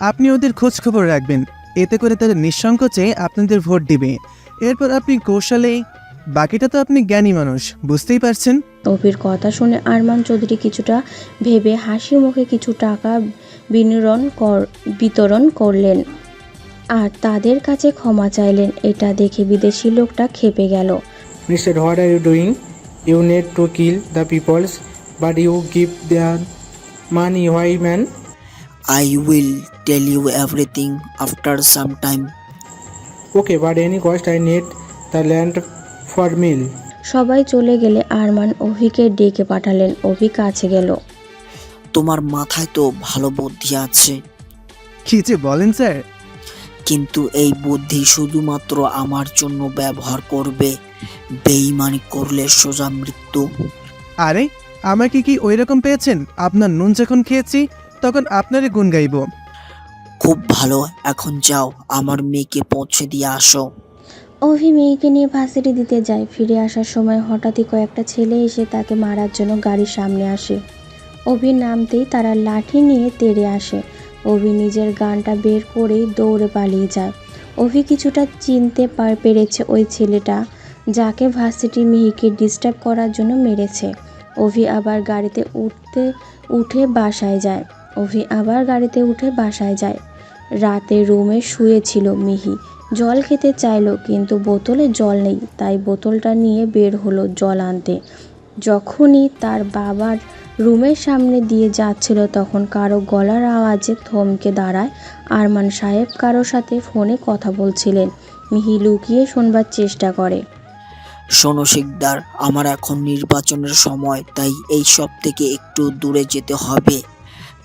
আপনি ওদের খোঁজ খবর রাখবেন। এতে করে তারা নিঃসংকোচে আপনাদের ভোট দিবে। এরপর আপনি কৌশলে, বাকিটা তো আপনি জ্ঞানী মানুষ, বুঝতেই পারছেন। অভির কথা শুনে আরমান চৌধুরী কিছুটা ভেবে হাসি মুখে কিছু টাকা বিতরণ করলেন আর তাদের কাছে ক্ষমা চাইলেন। এটা দেখে বিদেশি লোকটা খেপে গেল। Mister, what are you doing? You need to kill the peoples, but you give the money why man? I will tell you everything after some time. Okay, but any cost, I need the land for meal. সবাই চলে গেলে আরমান অভিকে ডেকে পাঠালেন। অভি কাছে গেল। তোমার মাথায় তো ভালো বুদ্ধি আছে, কি যে বলেন স্যার? কিন্তু এই বুদ্ধি শুধুমাত্র আমার জন্য ব্যবহার করবে। বেঈমানি করলে সোজা মৃত্যু। আরে, আমাকে কি ওই রকম পেয়েছেন? আপনার নুন যখন খেয়েছি তখন আপনারই গুণ গাইব। খুব ভালো, এখন যাও, আমার মেয়েকে পৌঁছে দিয়ে আসো। অভি মেয়েকে নিয়ে ভার্সিটি দিতে যায়। ফিরে আসার সময় হঠাৎই কয়েকটা ছেলে এসে তাকে মারার জন্য গাড়ির সামনে আসে। অভি নামতেই তারা লাঠি নিয়ে তেড়ে আসে। অভি নিজের গানটা বের করেই দৌড়ে পালিয়ে যায়। অভি কিছুটা চিনতে পেরেছে ওই ছেলেটা যাকে ভার্সিটির মেয়েকে ডিস্টার্ব করার জন্য মেরেছে। অভি আবার গাড়িতে উঠে বাসায় যায়। রাতে রুমে শুয়েছিল মিহি। জল খেতে চাইলো, কিন্তু বোতলে জল নেই, তাই বোতলটা নিয়ে বের হলো জল আনতে। যখনই তার বাবার রুমের সামনে দিয়ে যাচ্ছিল তখন কারো গলার আওয়াজে থমকে দাঁড়ায়। আরমান সাহেব কারোর সাথে ফোনে কথা বলছিলেন। মিহি লুকিয়ে শুনবার চেষ্টা করে। শোনো শিকদার, আমার এখন নির্বাচনের সময়, তাই এই সব থেকে একটু দূরে যেতে হবে।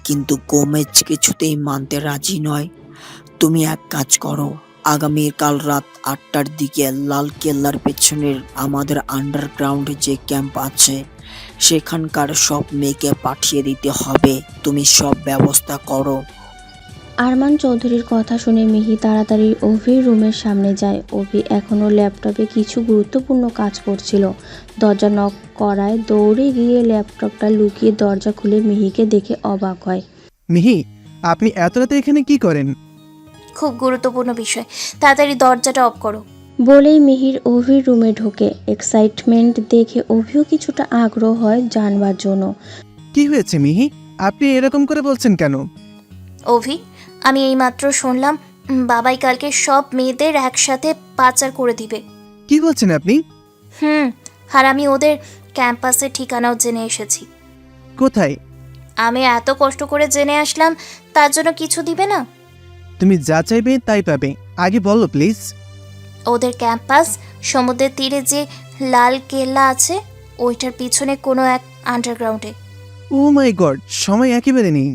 কিন্তু গোমেজ কিছুতেই মানতে রাজি নয়। তুমি এক কাজ করো, আগামীকাল রাত 8টার দিকে লাল কেল্লার পেছনের আমাদের আন্ডারগ্রাউন্ডে যে ক্যাম্প আছে সেখানকার সব মেয়েকে পাঠিয়ে দিতে হবে। তুমি সব ব্যবস্থা করো। আরমান চৌধুরীর কথা শুনে মিহি তাড়াতাড়ি অভির রুমের সামনে যায়। অভি এখনও ল্যাপটপে কিছু গুরুত্বপূর্ণ কাজ করছিল। দরজা নক করায় দৌড়ে গিয়ে ল্যাপটপটা লুকিয়ে দরজা খুলে মিহিকে দেখে অবাক হয়। মিহি, আপনি এত রাতে এখানে কি করেন? খুব গুরুত্বপূর্ণ বিষয়, তাড়াতাড়ি দরজাটা অফ করো। বলেই মিহির অভির রুমে ঢোকে। এক্সাইটমেন্ট দেখে অভিও কিছুটা আগ্রহ হয় জানবার জন্য। কি হয়েছে মিহি, আপনি এরকম করে বলছেন কেন? অভি, আমি এইমাত্র শুনলাম বাবাই কালকে সব মেয়েদের একসাথে পাচার করে দিবে। কি বলছেন আপনি? আর আমি ওদের ক্যাম্পাসের ঠিকানাও জেনে এসেছি। কোথায়? আমি এত কষ্ট করে জেনে আসলাম, তার জন্য কিছু দিবে না? তুমি যা চাইবে তাই পাবে, আগে বলো প্লিজ। ওদের ক্যাম্পাস সমুদ্রের তীরে যে লাল কেল্লা আছে ওইটার পিছনে কোনো এক আন্ডারগ্রাউন্ডে। ও মাই গড, সময় একেবারে নেই।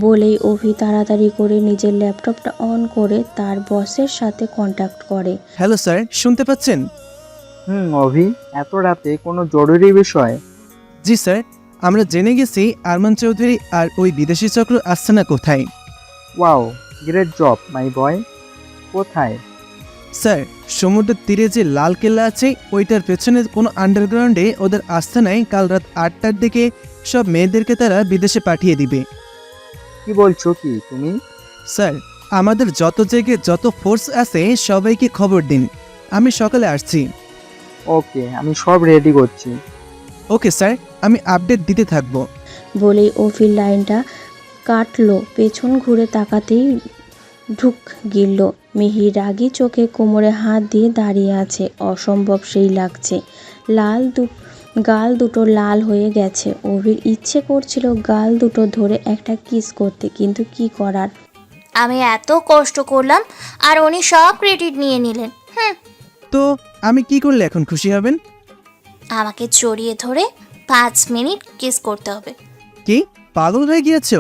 বলেই অভি তাড়াতাড়ি করে নিজের ল্যাপটপটা অন করে তার বসের সাথে কন্ট্যাক্ট করে। হ্যালো স্যার, শুনতে পাচ্ছেন? অভি, এত রাতে কোনো জরুরি বিষয়? জি স্যার, আমরা জেনে গেছি আরমান চৌধুরী আর ওই বিদেশি চক্র আসছে না কোথায়। ওয়াও, গ্রেট জব মাই বয়। কোথায়? স্যার, সমুদ্রের তীরে যে লাল কেল্লা আছে ওইটার পেছনে কোনো আন্ডারগ্রাউন্ডে ওদের আস্তানায় কাল রাত 8টার দিকে সব মেয়েদেরকে তারা বিদেশে পাঠিয়ে দিবে। কি বলছো কি তুমি? স্যার, আমাদের যত জায়গায় যত ফোর্স আছে সবাইকে খবর দিন। আমি সকালে আসছি। ওকে, আমি সব রেডি করছি। ওকে স্যার, আমি আপডেট দিতে থাকবো। বলেই অভির লাইনটা কাটলো। পেছন ঘুরে তাকাতেই ঢুক গিলল। মিহি রাগী চোখে কোমরে হাত দিয়ে দাঁড়িয়ে আছে। অসম্ভব সেই লাগছে। গাল দুটো লাল হয়ে গেছে। অভির ইচ্ছে করছিল গাল দুটো ধরে একটা কিস করতে, কিন্তু কি করার। আমি এত কষ্ট করলাম আর উনি সব ক্রেডিট নিয়ে নিলেন। তো আমি কি করলে এখন খুশি হবেন? আমাকে জড়িয়ে ধরে 5 মিনিট কিস করতে হবে। কি পাগল হয়ে গিয়েছো?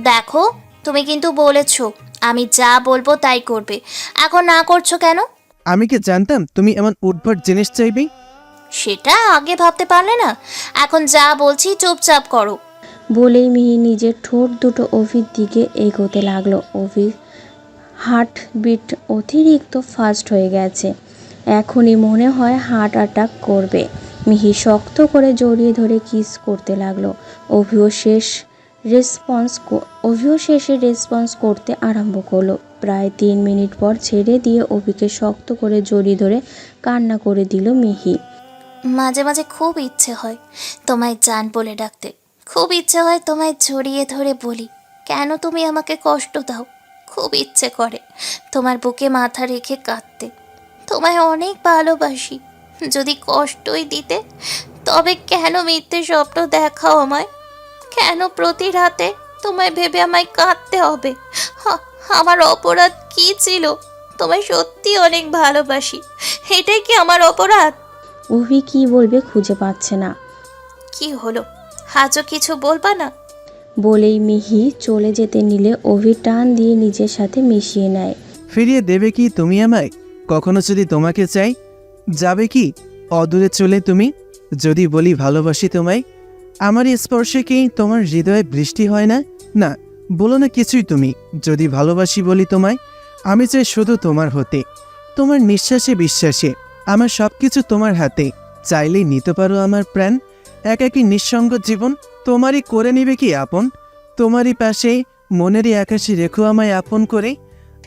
দেখো, তুমি কিন্তু বলেছো আমি যা বলবো তাই করবে, এখন না করছো কেন? আমি কি জানতাম তুমি এমন উদ্ভট জিনিস চাইবে? সেটা আগে ভাবতে পারলে না? এখন যা বলছি চুপচাপ করো। বলেই মিহি নিজের ঠোঁট দুটো অভির দিকে এগোতে লাগলো। অভির হার্টবিট অতিরিক্ত ফাস্ট হয়ে গেছে। এখনই মনে হয় হার্ট অ্যাটাক করবে। মিহি শক্ত করে জড়িয়ে ধরে কিস করতে লাগলো। অভিও শেষে রেসপন্স করতে আরম্ভ করলো। প্রায় 3 মিনিট পর ছেড়ে দিয়ে অভিকে শক্ত করে জড়িয়ে ধরে কান্না করে দিল মিহি। মাঝে মাঝে খুব ইচ্ছে হয় তোমায় জান বলে ডাকতে, খুব ইচ্ছে হয় তোমায় জড়িয়ে ধরে বলি কেন তুমি আমাকে কষ্ট দাও। খুব ইচ্ছে করে তোমার বুকে মাথা রেখে কাঁদতে। তোমায় অনেক ভালোবাসি। যদি কষ্টই দিতে তবে কেন মিথ্যে স্বপ্ন দেখাও আমায়? কেন প্রতি রাতে তোমায় ভেবে আমায় কাঁদতে হবে? আমার অপরাধ কি ছিল? তোমায় সত্যি অনেক ভালোবাসি, এটাই কি আমার অপরাধ? অভি কি বলবে খুঁজে পাচ্ছে না। কি হলো, আজও কিছু বলবা না? বলেই মিহি চলে যেতে নিলে অভি টান দিয়ে নিজের সাথে মিশিয়ে নেয়। ফিরিয়ে দেবে কি তুমি আমায়? কখনো যদি তোমাকে চাই, যাবে কি অদূরে চলে তুমি? যদি বলি ভালোবাসি তোমায়, আমার এই স্পর্শে কি তোমার হৃদয়ে বৃষ্টি হয় না? না, বলো না কিছুই তুমি। যদি ভালোবাসি বলি তোমায়, আমি চাই শুধু তোমার হতে। তোমার নিঃশ্বাসে বিশ্বাসে আমার সব কিছু তোমার হাতে। চাইলেই নিতে পারো আমার প্রাণ। একাকী নিঃসঙ্গ জীবন তোমারই করে নিবে কি আপন। তোমারই পাশে মনেরই আকাশে রেখো আমায় আপন করে।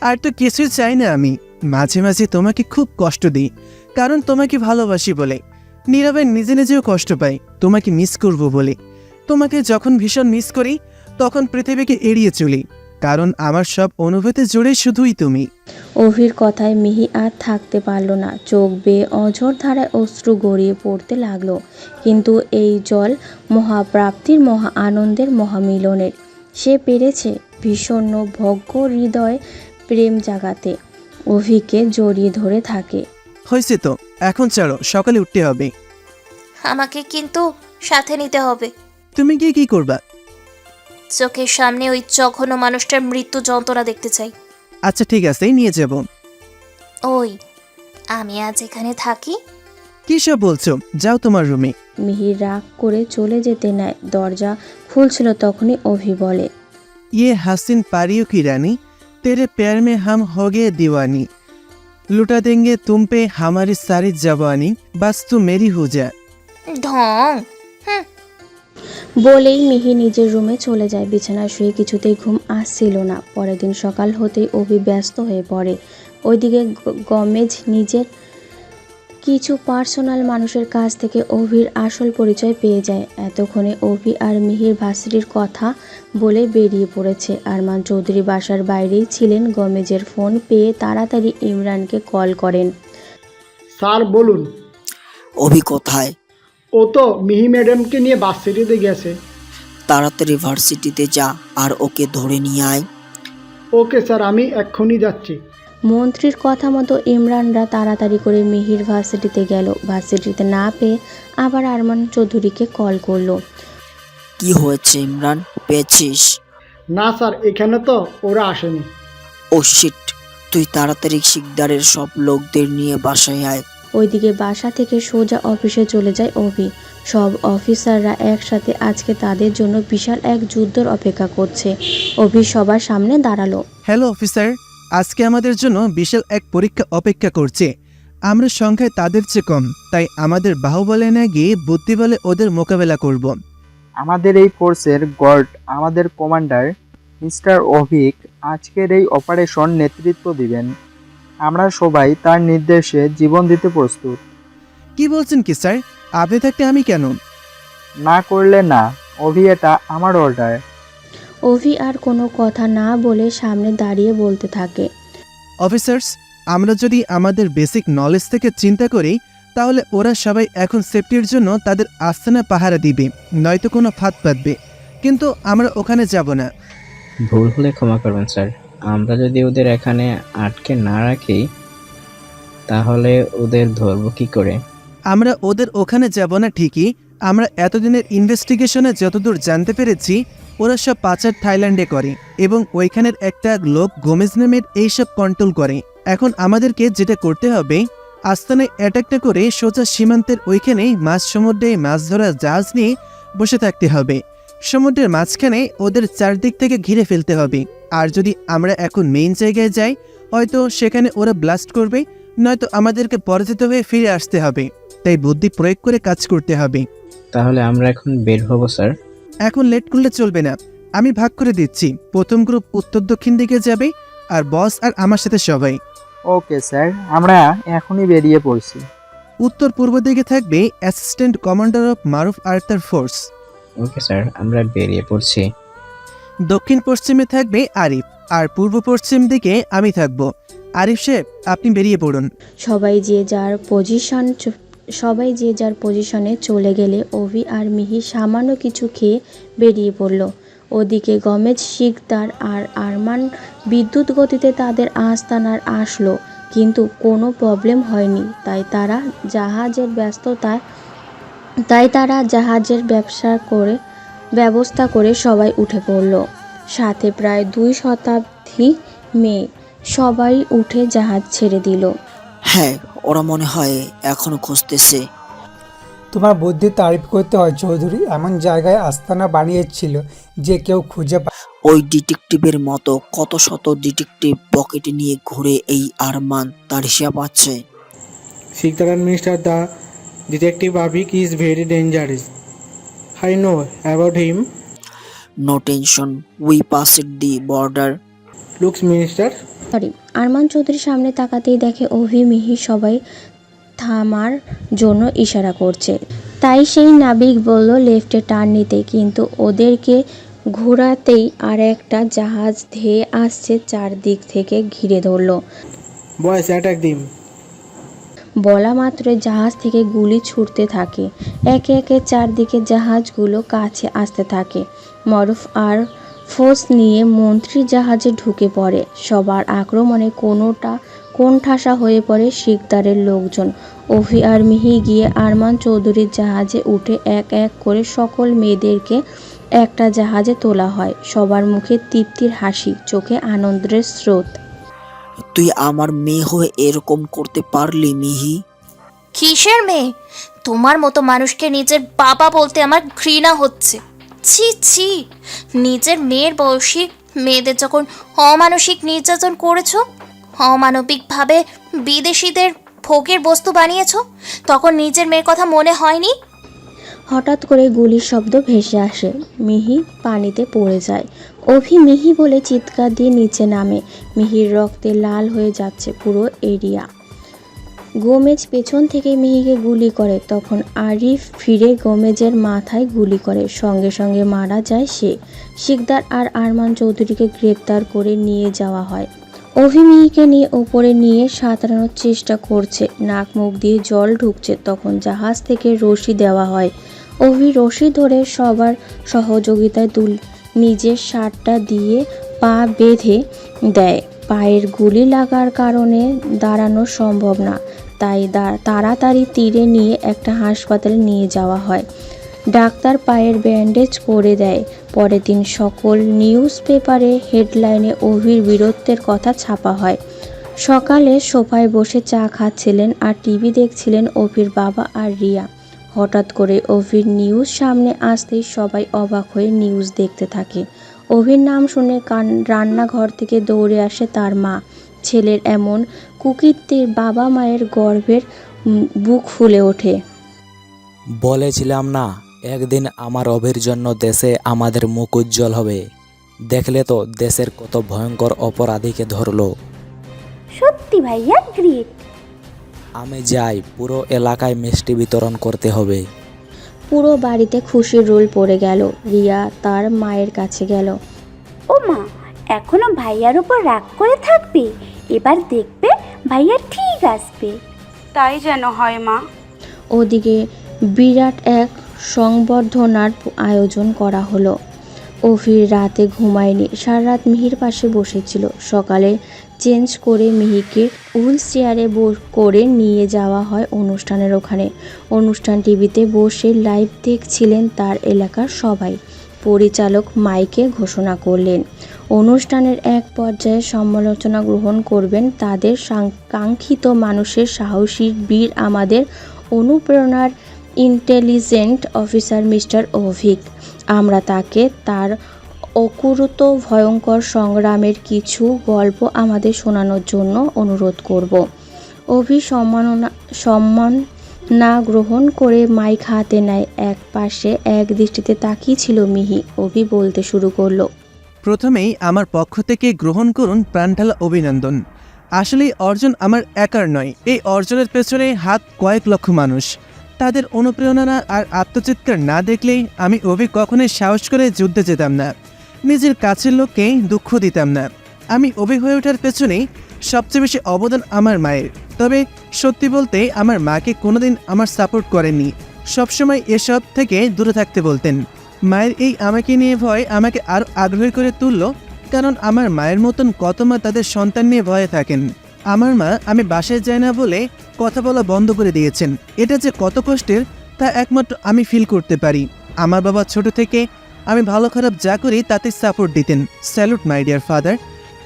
আর তো কিছুই চাই না আমি। মাঝে মাঝে তোমাকে খুব কষ্ট দিই, কারণ তোমাকে ভালোবাসি বলে। নীরবে নিজে নিজেও কষ্ট পাই তোমাকে মিস করব বলে। তোমাকে যখন ভীষণ মিস করি তখন পৃথিবীকে এড়িয়ে চলি, কারণ আমার সব অনুভূতি জুড়ে শুধুই তুমি। অভির কথায় মিহি আর থাকতে পারল না। চোখ বেয়ে অঝোর ধারায় অশ্রু গড়িয়ে পড়তে লাগলো। কিন্তু এই জল মহাপ্রাপ্তির, মহা আনন্দের, মহামিলনের। সে পেরেছে ভীষণ ভগ্ন হৃদয় প্রেম জাগাতে। অভিকে জড়িয়ে ধরে থাকে। হয়েছে তো, এখন ছাড়ো, সকালে উঠতে হবে। আমাকে কিন্তু সাথে নিতে হবে। তুমি গিয়ে কি করবা? চোখের সামনে ওই জঘন্য মানুষটার মৃত্যু যন্ত্রণা দেখতে চাই। আচ্ছা ঠিক আছে, নিয়ে যাব। ওই, আমি আজ এখানে থাকি? কি সব বলছো? যাও তোমার রুমে। মিহির রাগ করে চলে যেতে নেয়। দরজা খুলছিল তখনই অভি বলে, ये हसीन पारियों की रानी, तेरे प्यार में हम हो गए दीवानी, लुटा देंगे तुम पे हमारी सारी जवानी, बस तू मेरी हो जा। ঢং। বলেই মিহি নিজের রুমে চলে যায়। বিছানায় শুয়ে কিছুতেই ঘুম আসছিল না। পরের দিন সকাল হতেই অভি ব্যস্ত হয়ে পড়ে। ওইদিকে গমেজ নিজের কিছু পার্সোনাল মানুষের কাছ থেকে অভির আসল পরিচয় পেয়ে যায়। এতক্ষণে অভি আর মিহির ভার্সিটির কথা বলে বেরিয়ে পড়েছে। আরমান চৌধুরী বাসার বাইরেই ছিলেন। গমেজের ফোন পেয়ে তাড়াতাড়ি ইমরানকে কল করেন। স্যার বলুন। অভি কোথায়? ও তো মিহি ম্যাডামকে নিয়ে ভার্সিটিতে গেছে। তাড়াতাড়ি ভার্সিটিতে যা আর ওকে ধরে নিয়ে আয়। ওকে স্যার, আমি এক্ষুনি যাচ্ছি। মন্ত্রীর কথা মতো ইমরানরা তাড়াতাড়ি করে মিহির ভার্সিটিতে গেল। ভার্সিটিতে না পেয়ে আবার আরমান চৌধুরীকে কল করলো। কি হয়েছে ইমরান, পেয়েছিস? না স্যার, এখানে তো ওরা আসেনি। ও শিট, তুই তাড়াতাড়ি শিকদারের সব লোকদের নিয়ে বাসায় আয়। ওইদিকে বাসা থেকে সোজা অফিসে চলে যায় অভি। সব অফিসাররা একসাথে আজকে তাদের জন্য বিশাল এক যুদ্ধের অপেক্ষা করছে। অভি সবার সামনে দাঁড়ালো। হ্যালো অফিসার, আজকে আমাদের জন্য বিশাল এক পরীক্ষা অপেক্ষা করছে। আমরা সংখ্যায় তাদের চেয়ে কম, তাই আমাদের বাহুবলে না গিয়ে বুদ্ধি বলে ওদের মোকাবেলা করব। আমাদের এই ফোর্সের গড, আমাদের কমান্ডার মিস্টার অভিক আজকের এই অপারেশন নেতৃত্ব দিবেন। আমরা সবাই তার নির্দেশে জীবন দিতে প্রস্তুত। কি বলছেন কি স্যার? আপনি থাকতে আমি কেন? না করলে না, অভি, এটা আমার অর্ডার। অভি আর কোনো কথা না বলে সামনে দাঁড়িয়ে বলতে থাকে। অফিসার্স, আমরা যদি আমাদের বেসিক নলেজ থেকে চিন্তা করি তাহলে ওরা সবাই এখন সেফটির জন্য তাদের আস্তানা পাহারা দিবে, নয়তো কোনো ফাঁদ পাতবে। কিন্তু আমরা ওখানে যাব না। ভুল হলে ক্ষমা করবেন স্যার। আমরা যদি ওদের এখানে আটকে না রাখি তাহলে ওদের ধরবো কি করে? আমরা ওদের ওখানে যাব না ঠিকই, আমরা এতদিনের ইনভেস্টিগেশনে যতদূর জানতে পেরেছি ওরা সব পাচার থাইল্যান্ডে করে এবং ওইখানের একটা লোক গোমেজ নামের এইসব কন্ট্রোল করে। এখন আমাদেরকে যেটা করতে হবে, আস্তানায় অ্যাটাক না করে সোজা সীমান্তের ওইখানেই মাঝ সমুদ্রে মাছ ধরার জাহাজ নিয়ে বসে থাকতে হবে। সমুদ্রের মাঝখানে ওদের চারদিক থেকে ঘিরে ফেলতে হবে। আর যদি আমরা এখন মেইন জায়গায় যাই, হয়তো সেখানে ওরা ব্লাস্ট করবে, নয়তো আমাদেরকে পরাজিত হয়ে ফিরে আসতে হবে। তাই বুদ্ধি প্রয়োগ করে কাজ করতে হবে। তাহলে আমরা এখন বের হব স্যার। এখন লেট করলে চলবে না। আমি ভাগ করে দিচ্ছি, প্রথম গ্রুপ উত্তর দক্ষিণ দিকে যাবে আর বস আর আমার সাথে সবাই। ওকে স্যার, আমরা এখনই বেরিয়ে পড়ছি। উত্তর পূর্ব দিকে থাকবে assistant commander of Maruf Arthur force. Okay sir, আমরা বেরিয়ে পড়ছি। দক্ষিণ পশ্চিমে থাকবে আরিফ আর পূর্ব পশ্চিম দিকে আমি থাকব। আরিফ সাহেব, আপনি বেরিয়ে পড়ুন। সবাই যে যার পজিশনে চলে গেলে অভি আর মিহি সামান্য কিছু খেয়ে বেরিয়ে পড়ল। ওদিকে গমেজ, শিকদার আর আরমান বিদ্যুৎ গতিতে তাদের আস্তানার আসলো, কিন্তু কোনো প্রবলেম হয়নি। তাই তারা জাহাজের ব্যবস্থা করে সবাই উঠে পড়ল। সাথে প্রায় 2 শতাব্দী মেয়ে সবাই উঠে জাহাজ ছেড়ে দিল। হ্যাঁ, ওরা মনে হয় এখনো খুঁজতেছে। তোমার বুদ্ধি তারিফ করতে হয় চৌধুরী। এমন জায়গায় আস্তানা বানিয়েছিল যে কেউ খুঁজে ওই ডিটেকটিভের মতো কত শত ডিটেকটিভ পকেটে নিয়ে ঘুরে এই আরমান তার হিসাব আছে। Sikdar and Mr. The detective Abik is very dangerous. I know about him. No tension, we passed the border. Looks Minister. Arman Chowdhury সামনে তাকাতেই দেখে অভি, মিহি সবাই থামার জন্য ইশারা করছে। তাই সেই নাবিক বলল লেফটে টার্ন নিতে, কিন্তু ওদেরকে ঘোরাতেই আর একটা জাহাজ ধেয়ে আসছে চারদিক থেকে ঘিরে ধরল। Boys, attack them. বলা মাত্রই জাহাজ থেকে গুলি ছুটতে থাকে। একে একে চারদিকে জাহাজগুলো কাছে আসতে থাকে। মরুফ আর ফোর্স নিয়ে মন্ত্রী জাহাজে ঢুকে পড়ে। সবার আক্রমণে কোণঠাসা হয়ে পড়ে শিকদারের লোকজন। অভি আর মিহি গিয়ে আরমান চৌধুরীর জাহাজে উঠে এক এক করে সকল মেয়েদেরকে একটা জাহাজে তোলা হয়। সবার মুখে তৃপ্তির হাসি, চোখে আনন্দের স্রোত। তুই আমার মেয়ে হয়ে এরকম করতে পারলি মিহি? কিসের মেয়ে? তোমার মতো মানুষকে নিজের বাবা বলতে আমার ঘৃণা হচ্ছে। ছি ছি, নিজের মেয়ের বয়সী মেয়েদের যখন অমানসিক নির্যাতন করেছো, অমানবিকভাবে বিদেশিদের ভোগের বস্তু বানিয়েছো, তখন নিজের মেয়ের কথা মনে হয়নি? হঠাৎ করে গুলির শব্দ ভেসে আসে। মিহি পানিতে পড়ে যায়। অভি মিহি বলে চিৎকার দিয়ে নিচে নামে। মিহির রক্তে লাল হয়ে যাচ্ছে পুরো এরিয়া। গোমেজ পেছন থেকে মিহিকে গুলি করে। তখন আরিফ ফিরে গোমেজের মাথায় গুলি করে। সঙ্গে সঙ্গে মারা যায় সে। শিকদার আর আরমান চৌধুরীকে গ্রেপ্তার করে নিয়ে যাওয়া হয়। অভি মিহিকে নিয়ে ওপরে নিয়ে সাঁতরানোর চেষ্টা করছে, নাক মুখ দিয়ে জল ঢুকছে। তখন জাহাজ থেকে রশি দেওয়া হয়। অভি রশি ধরে সবার সহযোগিতায় নিজের শার্টটা দিয়ে পা বেঁধে দেয়। পায়ের গুলি লাগার কারণে দাঁড়ানো সম্ভব না, তাই তাড়াতাড়ি তীরে নিয়ে একটা হাসপাতালে নিয়ে যাওয়া হয়। ডাক্তার পায়ের ব্যান্ডেজ করে দেয়। পরের দিন সকল নিউজ পেপারে হেডলাইনে অভির বীরত্বের কথা ছাপা হয়। সকালে সোফায় বসে চা খাচ্ছিলেন আর টিভি দেখছিলেন অভির বাবা আর রিয়া। হঠাৎ করে অভির নিউজ সামনে আসতেই সবাই অবাক হয়ে নিউজ দেখতে থাকে। অভির নাম শুনে রান্নাঘর থেকে দৌড়ে আসে তার মা। ছেলের এমন কুকীর্তির বাবা মায়ের গর্বের বুক ফুলে ওঠে। বলেছিলাম না, একদিন আমার অভির জন্য দেশে আমাদের মুখ উজ্জ্বল হবে। দেখলে তো দেশের কত ভয়ঙ্কর অপরাধীকে ধরলো। সত্যি ভাইয়া গ্রেট। আমি যাই, পুরো এলাকায় মিষ্টি বিতরণ করতে হবে। পুরো বাড়িতে খুশির রোল পড়ে গেল। রিয়া তার মায়ের কাছে গেল। ও মা, এখনো ভাইয়ার উপর রাগ করে থাকবে? এবার দেখবে ভাইয়া ঠিক আসবে। তাই যেন হয় মা। ওদিকে বিরাট এক সংবর্ধনার আয়োজন করা হলো। অভির রাতে ঘুমায়নি, সারা রাত মিহির পাশে বসেছিল। সকালে চেঞ্জ করে মিহিকে হুইল চেয়ারে করে নিয়ে যাওয়া হয় অনুষ্ঠানের ওখানে। অনুষ্ঠান টিভিতে বসে লাইভ দেখছিলেন তার এলাকার সবাই। পরিচালক মাইকে ঘোষণা করলেন, অনুষ্ঠানের এক পর্যায়ে সমালোচনা গ্রহণ করবেন তাদের কাঙ্ক্ষিত মানুষের সাহসী বীর, আমাদের অনুপ্রেরণার ইন্টেলিজেন্ট অফিসার মিস্টার অভিক। আমরা তাকে তার অকুরুত ভয়ঙ্কর সংগ্রামের কিছু গল্প আমাদের শোনানোর জন্য অনুরোধ করব। অভি সম্মান না গ্রহণ করে মাইক হাতে নেয়। এক পাশে এক দৃষ্টিতে তাকিয়ে ছিল মিহি। অভি বলতে শুরু করলো, প্রথমেই আমার পক্ষ থেকে গ্রহণ করুন প্রাণঢালা অভিনন্দন। আসলে অর্জন আমার একার নয়, এই অর্জনের পেছনে হাত কয়েক লক্ষ মানুষ। তাদের অনুপ্রেরণা আর আত্মচিৎকার না দেখলেই আমি অভি কখনোই সাহস করে যুদ্ধে যেতাম না, নিজের কাছের লোককে দুঃখ দিতাম না। আমি অভি হয়ে ওঠার পেছনেই সবচেয়ে বেশি অবদান আমার মায়ের। তবে সত্যি বলতে আমার মাকে কোনোদিন আমার সাপোর্ট করেননি, সবসময় এসব থেকে দূরে থাকতে বলতেন। মায়ের এই আমাকে নিয়ে ভয় আমাকে আরও আগ্রহী করে তুলল, কারণ আমার মায়ের মতন কত মা তাদের সন্তান নিয়ে ভয়ে থাকেন। আমার মা আমি বাসায় যাই না বলে কথা বলা বন্ধ করে দিয়েছেন। এটা যে কত কষ্টের তা একমাত্র আমি ফিল করতে পারি। আমার বাবা ছোট থেকে আমি ভালো খারাপ যা করি তাতে সাপোর্ট দিতেন। Salute my dear father.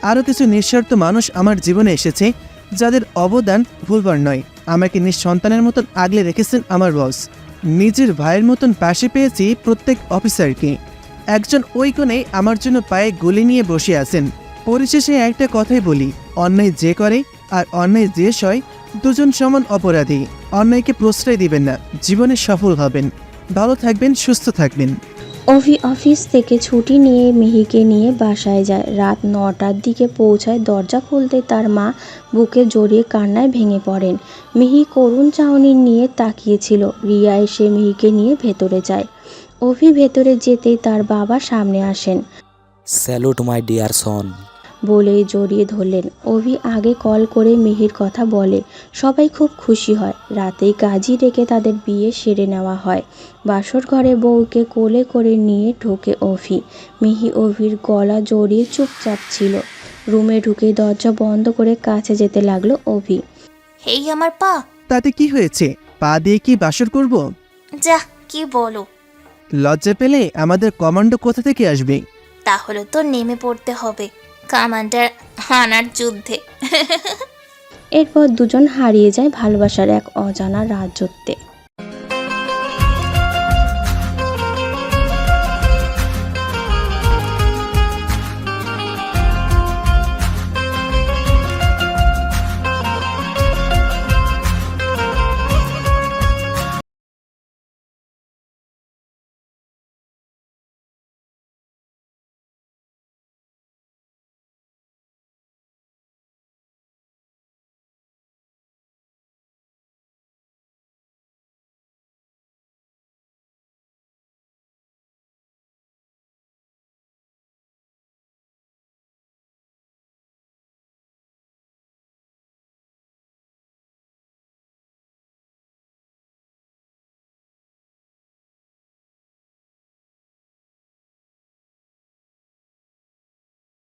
আরও কিছু নিঃস্বার্থ মানুষ আমার জীবনে এসেছে যাদের অবদান ভুলবার নয়। আমাকে নিঃসন্তানের মতন আগলে রেখেছেন আমার বস। নিজের ভাইয়ের মতন পাশে পেয়েছি প্রত্যেক অফিসারকে। একজন ওই কোণে আমার জন্য পায়ে গুলি নিয়ে বসে আছেন। পরিশেষে একটা কথাই বলি, অন্যায় যে করে আর অন্যায় যে সয়, দুজন সমান অপরাধী। অন্যায়কে প্রশ্রয় দিবেন না, জীবনে সফল হবেন। ভালো থাকবেন, সুস্থ থাকবেন। অভি অফিস থেকে ছুটি নিয়ে মিহিকে নিয়ে বাসায় যায়। রাত 9টার দিকে পৌঁছায়। দরজা খুলতে তার মা বুকে জড়িয়ে কান্নায় ভেঙে পড়েন। মিহি করুণ চাহনি নিয়ে তাকিয়েছিল। রিয়া এসে মিহিকে নিয়ে ভেতরে যায়। অভি ভেতরে যেতেই তার বাবা সামনে আসেন। স্যালুট মাই ডিয়ার সন বলেই জড়িয়ে ধরলেন। অভি আগে কল করে মিহির কথা বলে। সবাই খুব খুশি হয়। রাতেই কাজী রেখে তাদের বিয়ে সেরে নেওয়া হয়। বাসর ঘরে বউকে কোলে করে নিয়ে ঢোকে অভি। মিহি অভির গলা জড়িয়ে চুপচাপ ছিল। রুমে ঢুকে দরজা বন্ধ করে কাছে যেতে লাগলো অভি। এই আমার পা। তাতে কি হয়েছে? পা দিয়ে কি বাসর করব? যা, কি বলো? লজ্জা পেলে আমাদের কমান্ডো কোথা থেকে আসবে? তাহলে তো নেমে পড়তে হবে কমান্ডার হানার যুদ্ধে। এরপর দুজন হারিয়ে যায় ভালোবাসার এক অজানা রাজত্বে।